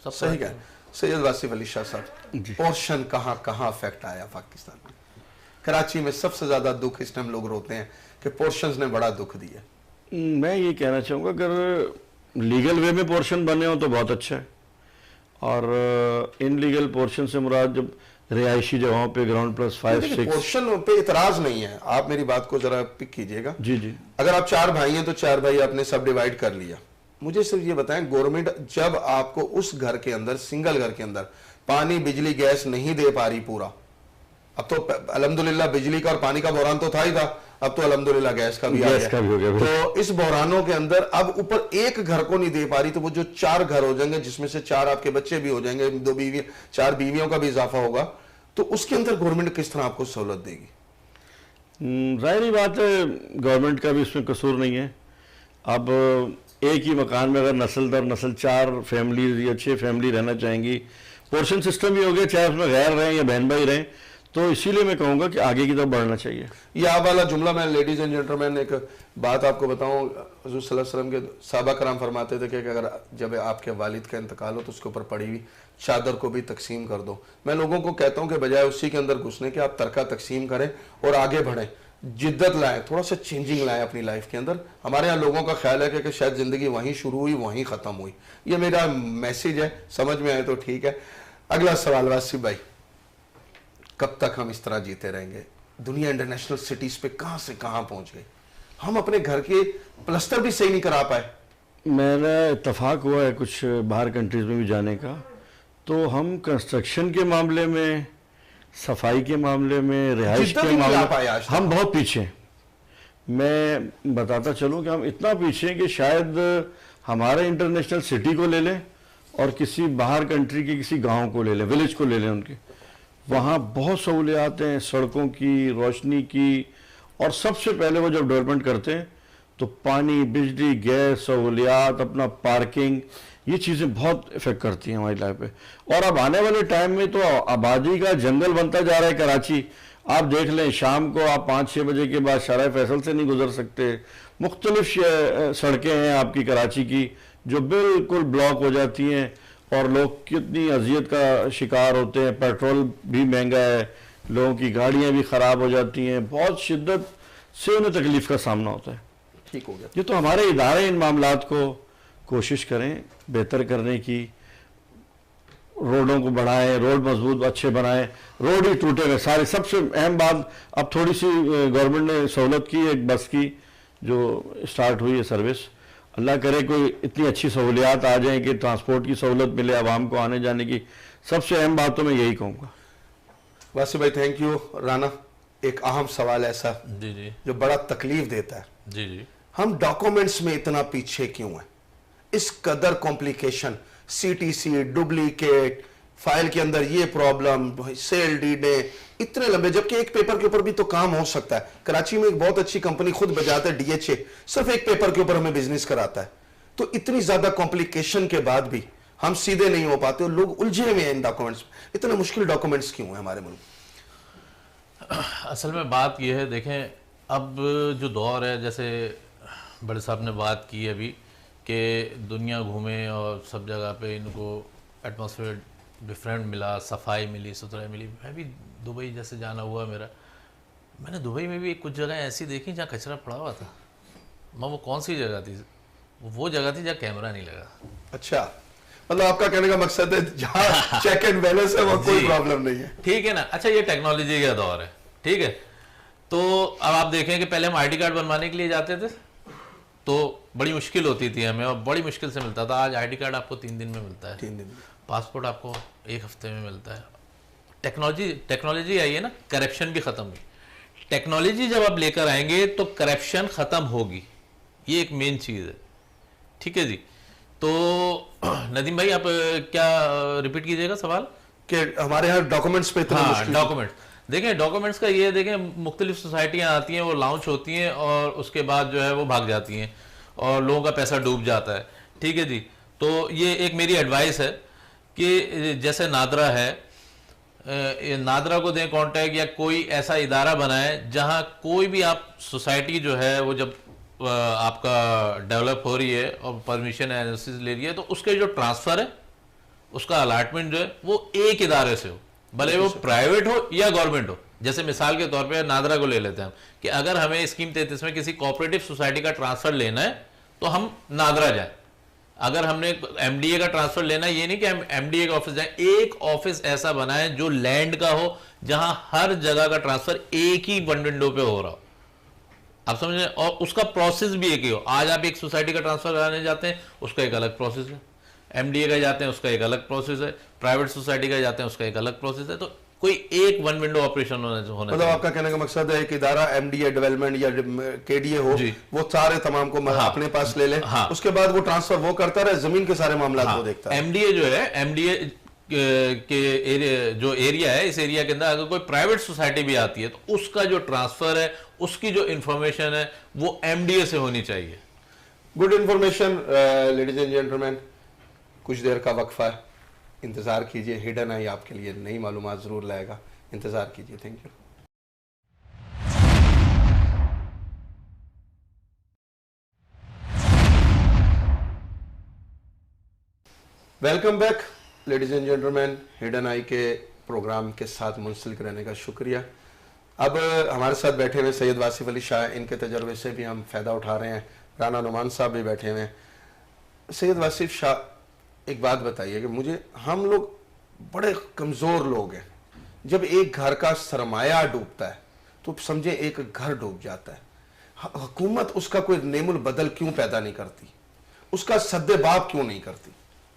सब सही कहा। सैयद वासिफ अली शाह साहब, पोर्शन कहाँ कहाँ अफेक्ट आया पाकिस्तान में? कराची में सबसे ज्यादा दुख इस टाइम लोग रोते हैं कि पोर्शंस ने बड़ा दुख दिया। मैं ये कहना चाहूँगा अगर लीगल वे में पोर्शन बने हो तो बहुत अच्छा है, और इनलीगल पोर्शन से मुराद जब रिहायशी जगहों पे ग्राउंड प्लस 5 6 पोर्शन पे इतराज नहीं है, आप मेरी बात को जरा पिक कीजिएगा। जी जी, अगर आप 4 भाई हैं तो 4 भाई आपने सब डिवाइड कर लिया। मुझे सिर्फ ये बताएं, गवर्नमेंट जब आपको उस घर के अंदर, सिंगल घर के अंदर पानी बिजली गैस नहीं दे पा रही पूरा, अब तो अल्हम्दुलिल्लाह बिजली का और पानी का बहरान तो था ही था, अब तो अल्हम्दुलिल्लाह गैस का भी आ गैस का भी हो गया। तो इस बहरानों के अंदर अब ऊपर एक घर को नहीं दे पा रही, तो वो जो 4 घर हो जाएंगे जिसमें से 4 आपके बच्चे भी हो जाएंगे, 2 बीवी, 4 बीवियों का भी इजाफा होगा, तो उसके अंदर गवर्नमेंट किस तरह आपको सहूलत देगी? जाहिर बात है गवर्नमेंट का भी इसमें कसूर नहीं है। अब एक ही मकान में अगर नस्ल दर नस्ल 4 फैमिली या 6 फैमिली रहना चाहेंगी, पोर्शन सिस्टम भी हो गया, चाहे उसमें गैर रहें या बहन भाई रहें, तो इसीलिए मैं कहूँगा कि आगे की तरफ बढ़ना चाहिए। ये आप वाला जुमला, मैं लेडीज एंड जेंटलमैन एक बात आपको बताऊं, हुजूर सल्लल्लाहु अलैहि वसल्लम के सहाबा कराम फरमाते थे कि अगर जब आपके वालिद का इंतकाल हो तो उसके ऊपर पड़ी हुई चादर को भी तकसीम कर दो। मैं लोगों को कहता हूं कि बजाय उसी के अंदर घुसने के आप तरका तकसीम करें और आगे बढ़ें, जिद्दत लाएं, थोड़ा सा चेंजिंग लाएं अपनी लाइफ के अंदर। हमारे यहाँ लोगों का ख्याल है कि शायद जिंदगी वहीं शुरू हुई वहीं खत्म हुई। ये मेरा मैसेज है, समझ में आए तो ठीक है। अगला सवाल वासिफ भाई, कब तक हम इस तरह जीते रहेंगे? दुनिया इंटरनेशनल सिटीज पे कहां से कहां पहुंच गई, हम अपने घर के प्लस्तर भी सही नहीं करा पाए। मेरा इत्तेफाक हुआ है कुछ बाहर कंट्रीज में भी जाने का, तो हम कंस्ट्रक्शन के मामले में, सफाई के मामले में, रिहाइश जिद्दत के ही नहीं ला मामले पाए आज में तक। हम बहुत पीछे हैं। मैं बताता चलूं कि हम इतना पीछे हैं कि शायद हमारे इंटरनेशनल सिटी को ले लें और किसी बाहर कंट्री के किसी गांव को ले लें, विलेज को ले लें, उनके वहाँ बहुत सहूलियात हैं सड़कों की, रोशनी की, और सबसे पहले वो जब डेवलपमेंट करते हैं तो पानी, बिजली, गैस, सहूलियात, अपना पार्किंग, ये चीज़ें बहुत इफेक्ट करती हैं हमारी लाइफ पे। और अब आने वाले टाइम में तो आबादी का जंगल बनता जा रहा है कराची। आप देख लें, शाम को आप 5-6 बजे के बाद शारा फैसल से नहीं गुजर सकते। मुख्तलिफ सड़कें हैं आपकी कराची की जो बिल्कुल ब्लॉक हो जाती हैं, और लोग कितनी अजियत का शिकार होते हैं। पेट्रोल भी महंगा है, लोगों की गाड़ियां भी ख़राब हो जाती हैं, बहुत शिद्दत से उन्हें तकलीफ़ का सामना होता है। ठीक हो गया। ये तो हमारे इदारे इन मामलात को कोशिश करें बेहतर करने की, रोडों को बढ़ाएं, रोड मजबूत अच्छे बनाएं, रोड ही टूटे हुए सारे। सबसे अहम बात, अब थोड़ी सी गवर्नमेंट ने सहूलत की, एक बस की जो स्टार्ट हुई है सर्विस, अल्लाह करे कोई इतनी अच्छी सहूलियात आ जाए कि ट्रांसपोर्ट की सहूलत मिले आवाम को आने जाने की। सबसे अहम बात तो मैं यही कहूँगा। वासिफ भाई थैंक यू। राना, एक अहम सवाल ऐसा जी जी जो बड़ा तकलीफ देता है, जी जी हम डॉक्यूमेंट्स में इतना पीछे क्यों हैं? इस कदर कॉम्प्लिकेशन, सीटीसी, डुप्लीकेट, फाइल के अंदर ये प्रॉब्लम, सेल डीडें, इतने लंबे, जबकि एक पेपर के ऊपर भी तो काम हो सकता है। कराची में एक बहुत अच्छी कंपनी खुद बजाता है, डीएचए, सिर्फ एक पेपर के ऊपर हमें बिजनेस कराता है। तो इतनी ज्यादा कॉम्प्लिकेशन के बाद भी हम सीधे नहीं हो पाते और लोग उलझे हुए हैं इन डॉक्यूमेंट्स। इतने मुश्किल डॉक्यूमेंट्स क्यों हैं हमारे मुल्क? असल में बात यह है, देखें अब जो दौर है, जैसे बड़े साहब ने बात की अभी कि दुनिया घूमे और सब जगह पे इनको एटमॉस्फेयर डिफरेंट मिला, सफाई मिली, सुथराई मिली। मैं भी दुबई जैसे जाना हुआ मेरा, मैंने दुबई में भी कुछ जगह ऐसी देखी जहाँ कचरा पड़ा हुआ था। वो कौन सी जगह थी? वो जगह थी जहाँ कैमरा नहीं लगा। अच्छा, मतलब आपका कहने का मकसद है जहाँ चेक एंड बैलेंस है वो कोई प्रॉब्लम नहीं है। ठीक है ना। अच्छा, ये टेक्नोलॉजी का दौर है, ठीक है। तो अब आप देखें कि पहले हम आईडी कार्ड बनवाने के लिए जाते थे तो बड़ी मुश्किल होती थी हमें, और बड़ी मुश्किल से मिलता था। आज आईडी कार्ड आपको 3 दिन में मिलता है, 3 दिन। पासपोर्ट आपको 1 हफ्ते में मिलता है। टेक्नोलॉजी आई है ना, करप्शन भी खत्म हुई। टेक्नोलॉजी जब आप लेकर आएंगे तो करप्शन खत्म होगी, ये एक मेन चीज़ है, ठीक है जी। तो नदीम भाई आप क्या रिपीट कीजिएगा सवाल? कि हमारे यहाँ डॉक्यूमेंट्स पे इतना मुश्किल। डॉक्यूमेंट देखें, डॉक्यूमेंट्स का ये देखें, मुख्तलिफ सोसाइटियाँ आती हैं, वो लॉन्च होती हैं और उसके बाद जो है वो भाग जाती हैं और लोगों का पैसा डूब जाता है, ठीक है जी। तो ये एक मेरी एडवाइस है कि जैसे नादरा है, नादरा को दें कॉन्टैक्ट, या कोई ऐसा इदारा बनाए जहाँ कोई भी आप सोसाइटी जो है वो जब आपका डेवलप हो रही है और परमिशन एजेंसीज ले रही है, तो उसके जो ट्रांसफ़र है, उसका अलाटमेंट जो है वो एक इदारे से हो, भले वो प्राइवेट हो या गवर्नमेंट हो, जैसे मिसाल के तौर पे नादरा को ले लेते हैं हम, कि अगर हमें स्कीम 33 में किसी कोऑपरेटिव सोसाइटी का ट्रांसफर लेना है तो हम नादरा जाएं। अगर हमने एमडीए का ट्रांसफर लेना है, ये नहीं कि हम एमडीए का ऑफिस जाएं, एक ऑफिस ऐसा बनाएं जो लैंड का हो, जहां हर जगह का ट्रांसफर एक ही वन विंडो पे हो रहा हो। आप समझ रहे हैं? और उसका प्रोसेस भी एक ही हो। आज आप एक सोसाइटी का ट्रांसफर कराने जाते हैं, उसका एक अलग प्रोसेस है, एमडीए का जाते हैं उसका एक अलग प्रोसेस है, प्राइवेट सोसाइटी का जाते हैं उसका एक अलग प्रोसेस है। तो कोई एक वन विंडो ऑपरेशन होना मतलब आपका कहने का मकसद है कि इदारा एमडीए डेवलपमेंट या केडीए हो, वो सारे तमाम को अपने पास ले ले, उसके बाद वो ट्रांसफर वो करता रहे, जमीन के सारे मामला वो देखता है। एमडीए जो है, एमडीए के एरिया, जो एरिया है, इस एरिया के अंदर अगर कोई प्राइवेट सोसाइटी भी आती है तो उसका जो ट्रांसफर है, उसकी जो इंफॉर्मेशन है वो एमडीए से होनी चाहिए। Good information ladies and gentleman. कुछ देर का वक्फा है, इंतजार कीजिए, हिडन आई आपके लिए नई मालूमात जरूर लाएगा, इंतजार कीजिए। Thank you. Welcome back ladies and gentleman. Hidden eye के प्रोग्राम के साथ मुंसलिक रहने का शुक्रिया। अब हमारे साथ बैठे हुए सैयद वासिफ अली शाह, इनके तजर्बे से भी हम फ़ायदा उठा रहे हैं। राना नुमान साहब भी बैठे हुए हैं। सैयद वासिफ शाह, एक बात बताइए कि मुझे, हम लोग बड़े कमज़ोर लोग हैं, जब एक घर का सरमाया डूबता है तो समझे एक घर डूब जाता है। हुकूमत उसका कोई नेमुल बदल क्यों पैदा नहीं करती, उसका सद्देबाब क्यों नहीं करती?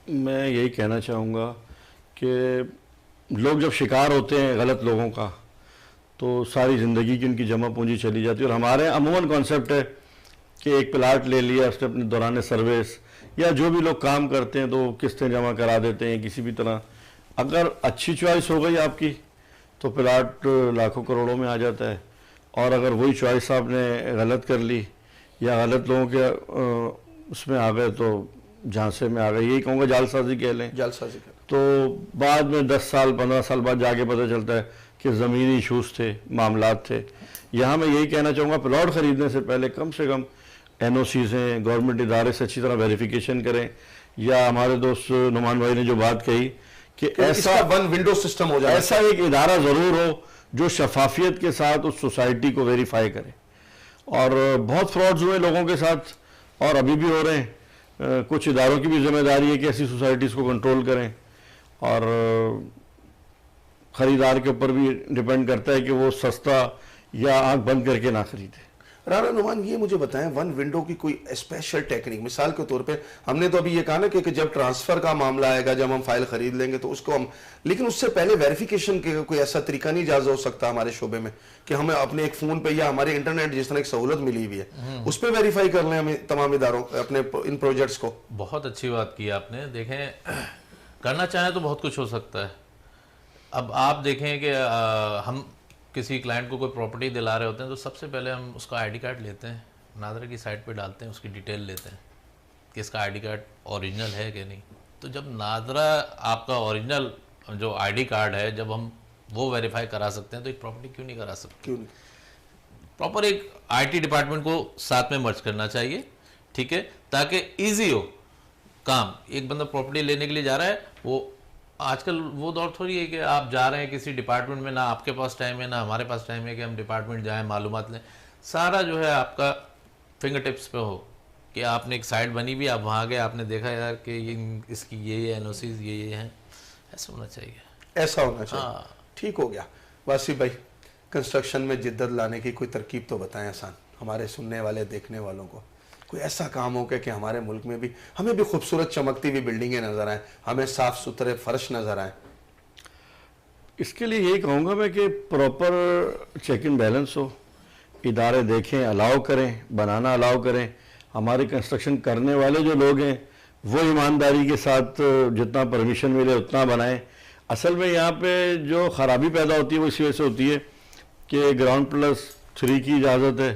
मैं यही कहना चाहूँगा कि लोग जब शिकार होते हैं गलत लोगों का तो सारी ज़िंदगी की उनकी जमा पूंजी चली जाती है। और हमारे अमूमन कॉन्सेप्ट है कि एक प्लाट ले लिया, उसने अपने दौरान सर्विस या जो भी लोग काम करते हैं तो किस्तें जमा करा देते हैं किसी भी तरह। अगर अच्छी चॉइस हो गई आपकी तो प्लाट लाखों करोड़ों में आ जाता है, और अगर वही चॉइस आपने गलत कर ली या गलत लोगों के उसमें आ गए तो झांसे में आ गए, यही कहूँगा जालसाजी कह लें, जालसाजी कर। तो बाद में 10 साल 15 साल बाद जाके पता चलता है कि ज़मीनी इशूज़ थे, मामलात थे। यहाँ मैं यही कहना चाहूँगा, प्लॉट ख़रीदने से पहले कम से कम एनओसीज़ हैं, गवर्नमेंट इदारे से अच्छी तरह वेरिफिकेशन करें। या हमारे दोस्त नुमान भाई ने जो बात कही कि ऐसा वन विंडो सिस्टम हो जाए, ऐसा एक इदारा ज़रूर हो जो शफाफियत के साथ उस सोसाइटी को वेरीफाई करे। और बहुत फ्रॉड्स हुए लोगों के साथ और अभी भी हो रहे हैं। कुछ इदारों की भी जिम्मेदारी है कि ऐसी सोसाइटीज़ को कंट्रोल करें, और ख़रीदार के ऊपर भी डिपेंड करता है कि वो सस्ता या आंख बंद करके ना खरीदे। राना नुमान, ये मुझे बताएं, वन विंडो की कोई स्पेशल टेक्निक, मिसाल के तौर पे हमने तो अभी ये कहा ना कि जब ट्रांसफर का मामला आएगा, जब हम फाइल खरीद लेंगे तो उसको हम, लेकिन उससे पहले वेरिफिकेशन के कोई ऐसा तरीका नहीं इजाज़ हो सकता हमारे शोबे में कि हमें अपने एक फ़ोन पे या हमारे इंटरनेट जिस तरह एक सहूलत मिली हुई है उस पर वेरीफाई कर लें हमें तमाम इदारों अपने इन प्रोजेक्ट्स को? बहुत अच्छी बात की आपने। देखें, करना चाहें तो बहुत कुछ हो सकता है। अब आप देखें कि हम किसी क्लाइंट को कोई प्रॉपर्टी दिला रहे होते हैं तो सबसे पहले हम उसका आईडी कार्ड लेते हैं, नादरा की साइट पे डालते हैं, उसकी डिटेल लेते हैं कि इसका आईडी कार्ड ओरिजिनल है कि नहीं। तो जब नादरा आपका ओरिजिनल जो आईडी कार्ड है, जब हम वो वेरीफाई करा सकते हैं तो एक प्रॉपर्टी क्यों नहीं करा सकते? क्यों नहीं? प्रॉपर एक आईटी डिपार्टमेंट को साथ में मर्ज करना चाहिए, ठीक है, ताकि ईजी हो काम। एक बंदा प्रॉपर्टी लेने के लिए जा रहा है, वो आजकल वो दौर थोड़ी है कि आप जा रहे हैं किसी डिपार्टमेंट में, ना आपके पास टाइम है ना हमारे पास टाइम है कि हम डिपार्टमेंट जाएं, मालूमात लें। सारा जो है आपका फिंगर टिप्स पे हो कि आपने एक साइट बनी भी, आप वहाँ गए, आपने देखा यार कि इसकी ये एनओसीज ये हैं। ऐसा होना चाहिए, ऐसा होना चाहिए। हाँ, ठीक हो गया। वासिफ भाई, कंस्ट्रक्शन में जिद्दत लाने की कोई तरकीब तो बताएं आसान, हमारे सुनने वाले देखने वालों को। कोई ऐसा काम हो कि हमारे मुल्क में भी हमें भी खूबसूरत चमकती हुई बिल्डिंगें नज़र आएँ, हमें साफ़ सुथरे फर्श नज़र आएँ। इसके लिए यही कहूँगा मैं कि प्रॉपर चेक इन बैलेंस हो, इदारे देखें, अलाउ करें, बनाना अलाउ करें। हमारे कंस्ट्रक्शन करने वाले जो लोग हैं वो ईमानदारी के साथ जितना परमिशन मिले उतना बनाएं। असल में यहाँ पे जो ख़राबी पैदा होती है वो इसी वजह से होती है कि ग्राउंड+3 की इजाज़त है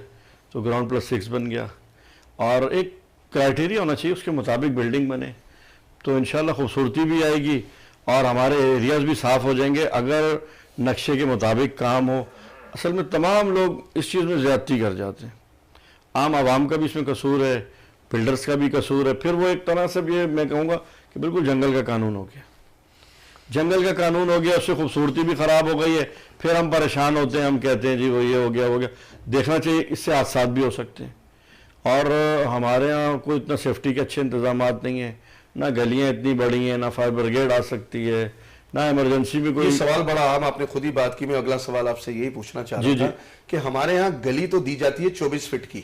तो ग्राउंड+6 बन गया, और एक क्राइटेरिया होना चाहिए, उसके मुताबिक बिल्डिंग बने तो इंशाल्लाह खूबसूरती भी आएगी और हमारे एरियाज़ भी साफ़ हो जाएंगे अगर नक्शे के मुताबिक काम हो। असल में तमाम लोग इस चीज़ में ज़्यादती कर जाते हैं, आम आवाम का भी इसमें कसूर है, बिल्डर्स का भी कसूर है, फिर वो एक तरह से भी मैं कहूँगा कि बिल्कुल जंगल का कानून हो गया। जंगल का कानून हो गया, उससे खूबसूरती भी ख़राब हो गई है, फिर हम परेशान होते हैं, हम कहते हैं जी वो ये हो गया हो गया। देखना चाहिए, इससे हादसा भी हो सकते हैं। और हमारे यहाँ कोई इतना सेफ्टी के अच्छे इंतजाम नहीं है, ना गलियाँ इतनी बड़ी हैं, ना फायर ब्रिगेड आ सकती है, ना इमरजेंसी में कोई। ये सवाल बड़ा आम, आपने खुद ही बात की। मैं अगला सवाल आपसे यही पूछना चाह रहा था कि हमारे यहाँ गली तो दी जाती है 24 फीट की,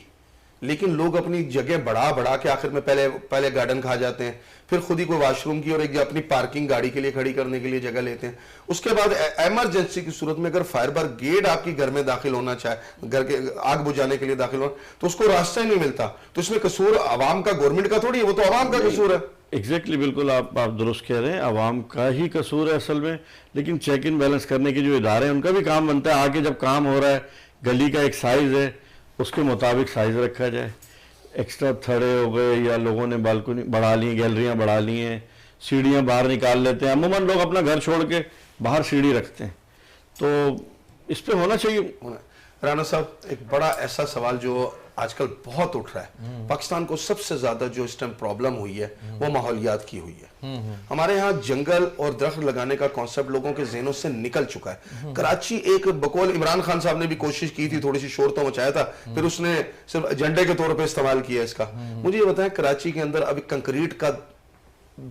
लेकिन लोग अपनी जगह बढ़ा बढ़ा के आखिर में पहले गार्डन खा जाते हैं, फिर खुद ही कोई वॉशरूम की और एक अपनी पार्किंग गाड़ी के लिए खड़ी करने के लिए जगह लेते हैं। उसके बाद इमरजेंसी की सूरत में अगर फायर ब्रिगेड आपकी घर में दाखिल होना चाहे, घर के आग बुझाने के लिए दाखिल होना, तो उसको रास्ता ही नहीं मिलता। तो इसमें कसूर आवाम का, गवर्नमेंट का थोड़ी है, वो तो आवाम का कसूर है। एग्जैक्टली, बिल्कुल आप दुरुस्त कह रहे हैं, आवाम का ही कसूर है असल में। लेकिन चेक इन बैलेंस करने के जो इदारे हैं उनका भी काम बनता है, आगे जब काम हो रहा है, गली का एक साइज है, उसके मुताबिक साइज रखा जाए। एक्स्ट्रा थड़े हो गए या लोगों ने बालकनी बढ़ा ली, गैलरियाँ बढ़ा ली हैं, सीढ़ियाँ बाहर निकाल लेते हैं। अमूमन लोग अपना घर छोड़ के बाहर सीढ़ी रखते हैं, तो इस पे होना चाहिए। राणा साहब, एक बड़ा ऐसा सवाल जो आजकल बहुत उठ रहा है, पाकिस्तान को सबसे ज्यादा जो इस टाइम प्रॉब्लम हुई है वो माहौलियात की हुई है। हमारे यहाँ जंगल और दरख्त लगाने का कॉन्सेप्ट लोगों के जहनों से निकल चुका है। कराची एक बकौल इमरान खान साहब ने भी कोशिश की थी, थोड़ी सी शोर तो मचाया था, फिर उसने सिर्फ एजेंडे के तौर पे इस्तेमाल किया इसका। मुझे ये बताएं, कराची के अंदर अभी कंक्रीट का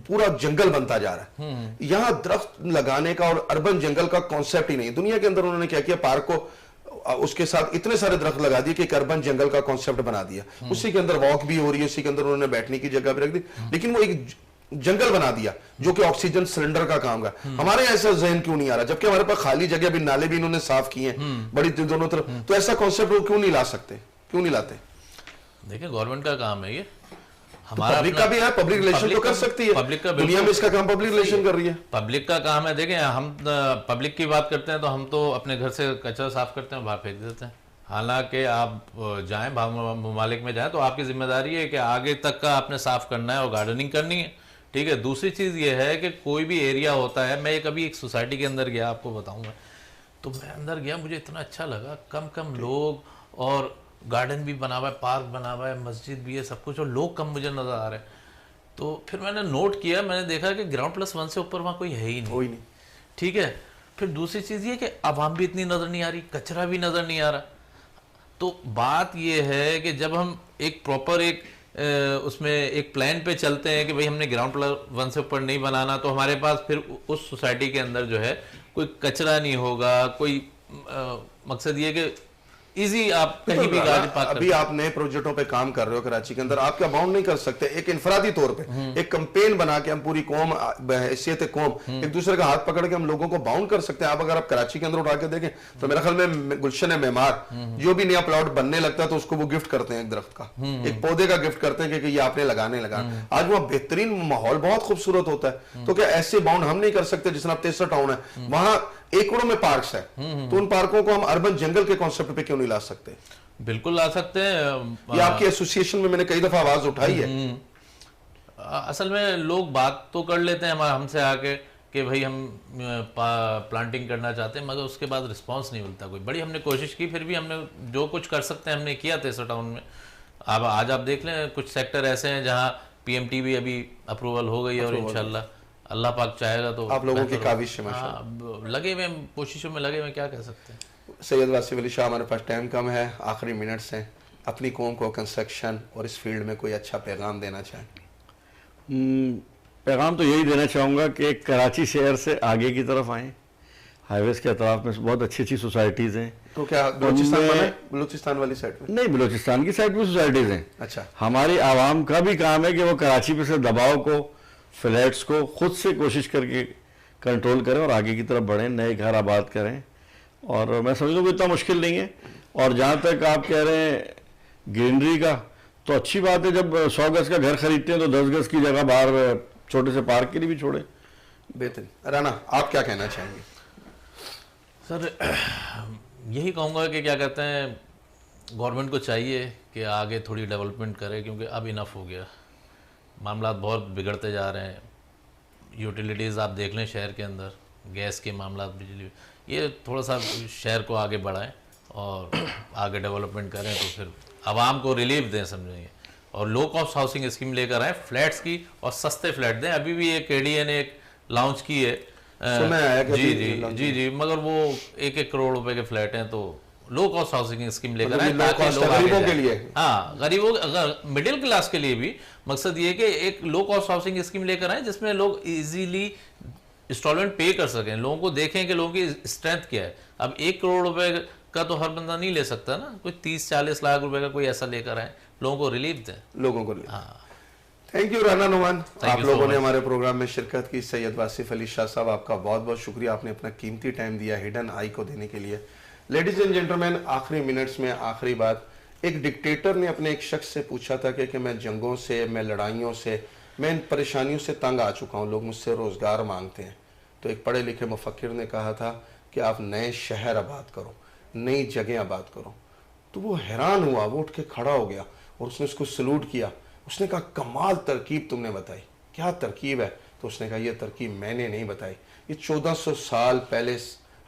पूरा जंगल बनता जा रहा है, यहाँ दरख्त लगाने का और अर्बन जंगल का कॉन्सेप्ट ही नहीं। दुनिया के अंदर उन्होंने क्या किया, पार्क को उसके साथ इतने सारे दरख्त लगा दिए कि एक अर्बन जंगल का कॉन्सेप्ट बना दिया। उसी के अंदर वॉक भी हो रही है, उसी के अंदर उन्होंने बैठने की जगह भी रख दी, लेकिन वो एक जंगल बना दिया जो कि ऑक्सीजन सिलेंडर का काम का। हमारे ऐसा जहन क्यों नहीं आ रहा, जबकि हमारे पास खाली जगह भी, नाले भी इन्होंने साफ किए हैं बड़ी दोनों तरफ, तो ऐसा कॉन्सेप्ट वो क्यों नहीं ला सकते, क्यों नहीं लाते? देखिए, गवर्नमेंट का काम है ये, हमारा पब्लिक का भी है, पब्लिक रिलेशन तो कर सकती है। पब्लिक का दुनिया में इसका काम पब्लिक रिलेशन कर रही है। पब्लिक का काम है। देखें, हम पब्लिक की बात करते हैं तो हम तो अपने घर से कचरा साफ करते हैं, बाहर फेंक देते हैं। हालांकि आप जाएं ममालिक में जाएं तो आपकी जिम्मेदारी है कि आगे तक का आपने साफ करना है और गार्डनिंग करनी है, ठीक है। दूसरी चीज़ ये है कि कोई भी एरिया होता है, मैं कभी एक सोसाइटी के अंदर गया, आपको बताऊंगा, तो मैं अंदर गया, मुझे इतना अच्छा लगा, कम कम लोग, और गार्डन भी बना हुआ है, पार्क बना हुआ है, मस्जिद भी है, सब कुछ, और लोग कम मुझे नज़र आ रहे हैं। तो फिर मैंने नोट किया, मैंने देखा कि ग्राउंड+1 से ऊपर वहाँ कोई है ही नहीं, ठीक है। फिर दूसरी चीज़ ये कि आवाम भी इतनी नज़र नहीं आ रही, कचरा भी नज़र नहीं आ रहा। तो बात ये है कि जब हम एक प्रॉपर एक उसमें एक प्लान पे चलते हैं कि भाई हमने ग्राउंड+1 से ऊपर नहीं बनाना, तो हमारे पास फिर उस सोसाइटी के अंदर जो है कोई कचरा नहीं होगा, कोई मकसद ये कि इजी आप कहीं भी गाड़ी पार्क अभी आप नए प्रोजेक्टों पे काम कर रहे हो कराची के अंदर, आप क्या बाउंड नहीं कर सकते? एक इंफरादी तौर पे एक कैंपेन बना के हम पूरी कौम, हैसियत कौम, एक दूसरे का हाथ पकड़ के हम लोगों को बाउंड कर सकते हैं। आप अगर आप कराची के अंदर उठा के देखें तो मेरे ख्याल में गुलशन है मेमार, जो भी नया प्लॉट बनने लगता है तो उसको वो गिफ्ट करते हैं, एक दरख्त का, एक पौधे का गिफ्ट करते हैं कि ये आपने लगाने लगा। आज वहाँ बेहतरीन माहौल बहुत खूबसूरत होता है। तो क्या ऐसे बाउंड हम नहीं कर सकते? जिस तरह 63 टाउन है, वहां एकड़ों में पार्क्स है, तो उन पार्कों को हम अर्बन जंगल के कॉन्सेप्ट पे क्यों नहीं ला सकते? बिल्कुल ला सकते हैं। ये आपकी एसोसिएशन में मैंने कई दफा आवाज उठाई है। असल में लोग बात तो कर लेते हैं हमसे आके कि भाई हम प्लांटिंग करना चाहते हैं, मगर उसके बाद रिस्पांस नहीं मिलता कोई। बड़ी हमने कोशिश की, फिर भी हमने जो कुछ कर सकते हैं हमने किया 63 टाउन में। अब आज आप देख लें, कुछ सेक्टर ऐसे हैं जहाँ PMT भी अभी अप्रूवल हो गई है, और इंशाल्लाह अल्लाह पाक चाहेगा तो आप लोगों की काविश है, लगे हुए, कोशिशों में लगे हुए, क्या कह सकते हैं। सैयद वासिफ अली शाह, हमारे पास टाइम कम है, आखिरी मिनट्स हैं, अपनी कौम को कंस्ट्रक्शन और इस फील्ड में कोई अच्छा पैगाम देना चाहें? पैगाम तो यही देना चाहूँगा कि कराची शहर से आगे की तरफ आएँ। हाईवेज के अतराफ में बहुत अच्छी अच्छी सोसाइटीज़ हैं। तो क्या बलूचिस्तान वाली साइड में? नहीं, बलूचिस्तान की साइड में सोसाइटीज़ हैं। अच्छा, हमारी आवाम का भी काम है कि वो कराची पे से दबाव को, फ्लैट्स को खुद से कोशिश करके कंट्रोल करें और आगे की तरफ बढ़ें, नए घर आबाद करें। और मैं समझता हूँ इतना मुश्किल नहीं है। और जहाँ तक आप कह रहे हैं ग्रीनरी का, तो अच्छी बात है, जब 100 गज का घर खरीदते हैं तो 10 गज की जगह बाहर छोटे से पार्क के लिए भी छोड़े। बेहतरीन। राना, आप क्या कहना चाहेंगे? सर, यही कहूँगा कि क्या कहते हैं, गवर्नमेंट को चाहिए कि आगे थोड़ी डेवलपमेंट करे, क्योंकि अब इनफ हो गया, मामला बहुत बिगड़ते जा रहे हैं। यूटिलिटीज़ आप देख लें शहर के अंदर, गैस के मामला, बिजली, ये थोड़ा सा शहर को आगे बढ़ाएं और आगे डेवलपमेंट करें, तो फिर आवाम को रिलीफ दें, समझेंगे। और लो कॉस्ट हाउसिंग स्कीम लेकर आए, फ्लैट्स की, और सस्ते फ्लैट दें। अभी भी एक KDA ने एक लॉन्च की है, सुना है कि जी अभी जी जी जी, मगर वो 1-1 करोड़ रुपए के फ्लैट हैं, तो लो कॉस्ट हाउसिंग स्कीम लेकर मतलब आए ये low ताकि cost लोग है, आगे गरीबों के जाएं। लिए। हाँ, गरीबों, अगर मिडिल क्लास के लिए भी मकसद ये है कि एक लो कॉस्ट हाउसिंग स्कीम लेकर आए जिसमें लोग इजीली इंस्टॉलमेंट पे कर सकें, लोगों को देखें कि लोगों की स्ट्रेंथ क्या है। अब 1 करोड़ रुपए का तो हर बंदा नहीं ले सकता ना, कोई 30-40 लाख रुपए का कोई ऐसा लेकर आए, लोगों को रिलीफ दें। लोगों को लिए। हाँ, थैंक यू राना नुमान, आप you so लोगों ने much. हमारे प्रोग्राम में शिरकत की। सैयद वासिफ अली शाह साहब, आपका बहुत बहुत शुक्रिया, आपने अपना कीमती टाइम दिया हिडन आई को देने के लिए। लेडीज एंड जेंटलमैन, आखिरी मिनट्स में आखिरी बात, एक डिक्टेटर ने अपने एक शख्स से पूछा था कि मैं जंगों से, मैं लड़ाइयों से, मैं इन परेशानियों से तंग आ चुका हूँ, लोग मुझसे रोज़गार मांगते हैं। तो एक पढ़े लिखे मुफक्किर ने कहा था कि आप नए शहर आबाद करो, नई जगह आबाद करो। तो वो हैरान हुआ, वो उठ के खड़ा हो गया और उसने उसको सलूट किया। उसने कहा कमाल तरकीब तुमने बताई, क्या तरकीब है? तो उसने कहा यह तरकीब मैंने नहीं बताई, ये 1400 साल पहले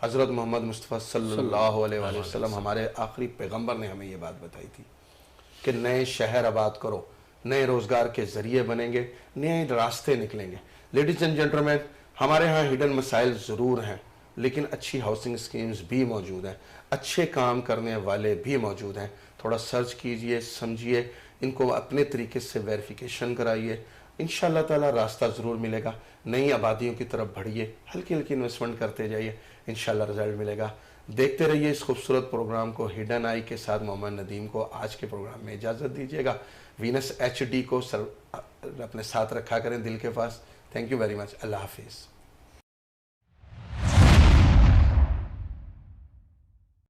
हज़रत मोहम्मद मुस्तफ़ा सल्लल्लाहु अलैहि वसल्लम हमारे आखिरी पैगंबर ने हमें ये बात बताई थी कि नए शहर आबाद करो, नए रोज़गार के ज़रिए बनेंगे, नए रास्ते निकलेंगे। लेडीज़ एंड जेंटलमैन, हमारे यहाँ हिडन मसाइल ज़रूर हैं, लेकिन अच्छी हाउसिंग स्कीम्स भी मौजूद हैं, अच्छे काम करने वाले भी मौजूद हैं। थोड़ा सर्च कीजिए, समझिए, इनको अपने तरीके से वेरिफिकेशन कराइए, इंशाअल्लाह ताला रास्ता ज़रूर मिलेगा। नई आबादियों की तरफ बढ़िए, हल्की हल्की इन्वेस्टमेंट करते जाइए, इंशाअल्लाह रिजल्ट मिलेगा। देखते रहिए इस खूबसूरत प्रोग्राम को। हिडन आई के साथ मोहम्मद नदीम को आज के प्रोग्राम में इजाज़त दीजिएगा। वीनस HD को अपने साथ रखा करें दिल के पास। Thank you very much. अल्लाह हाफिज़।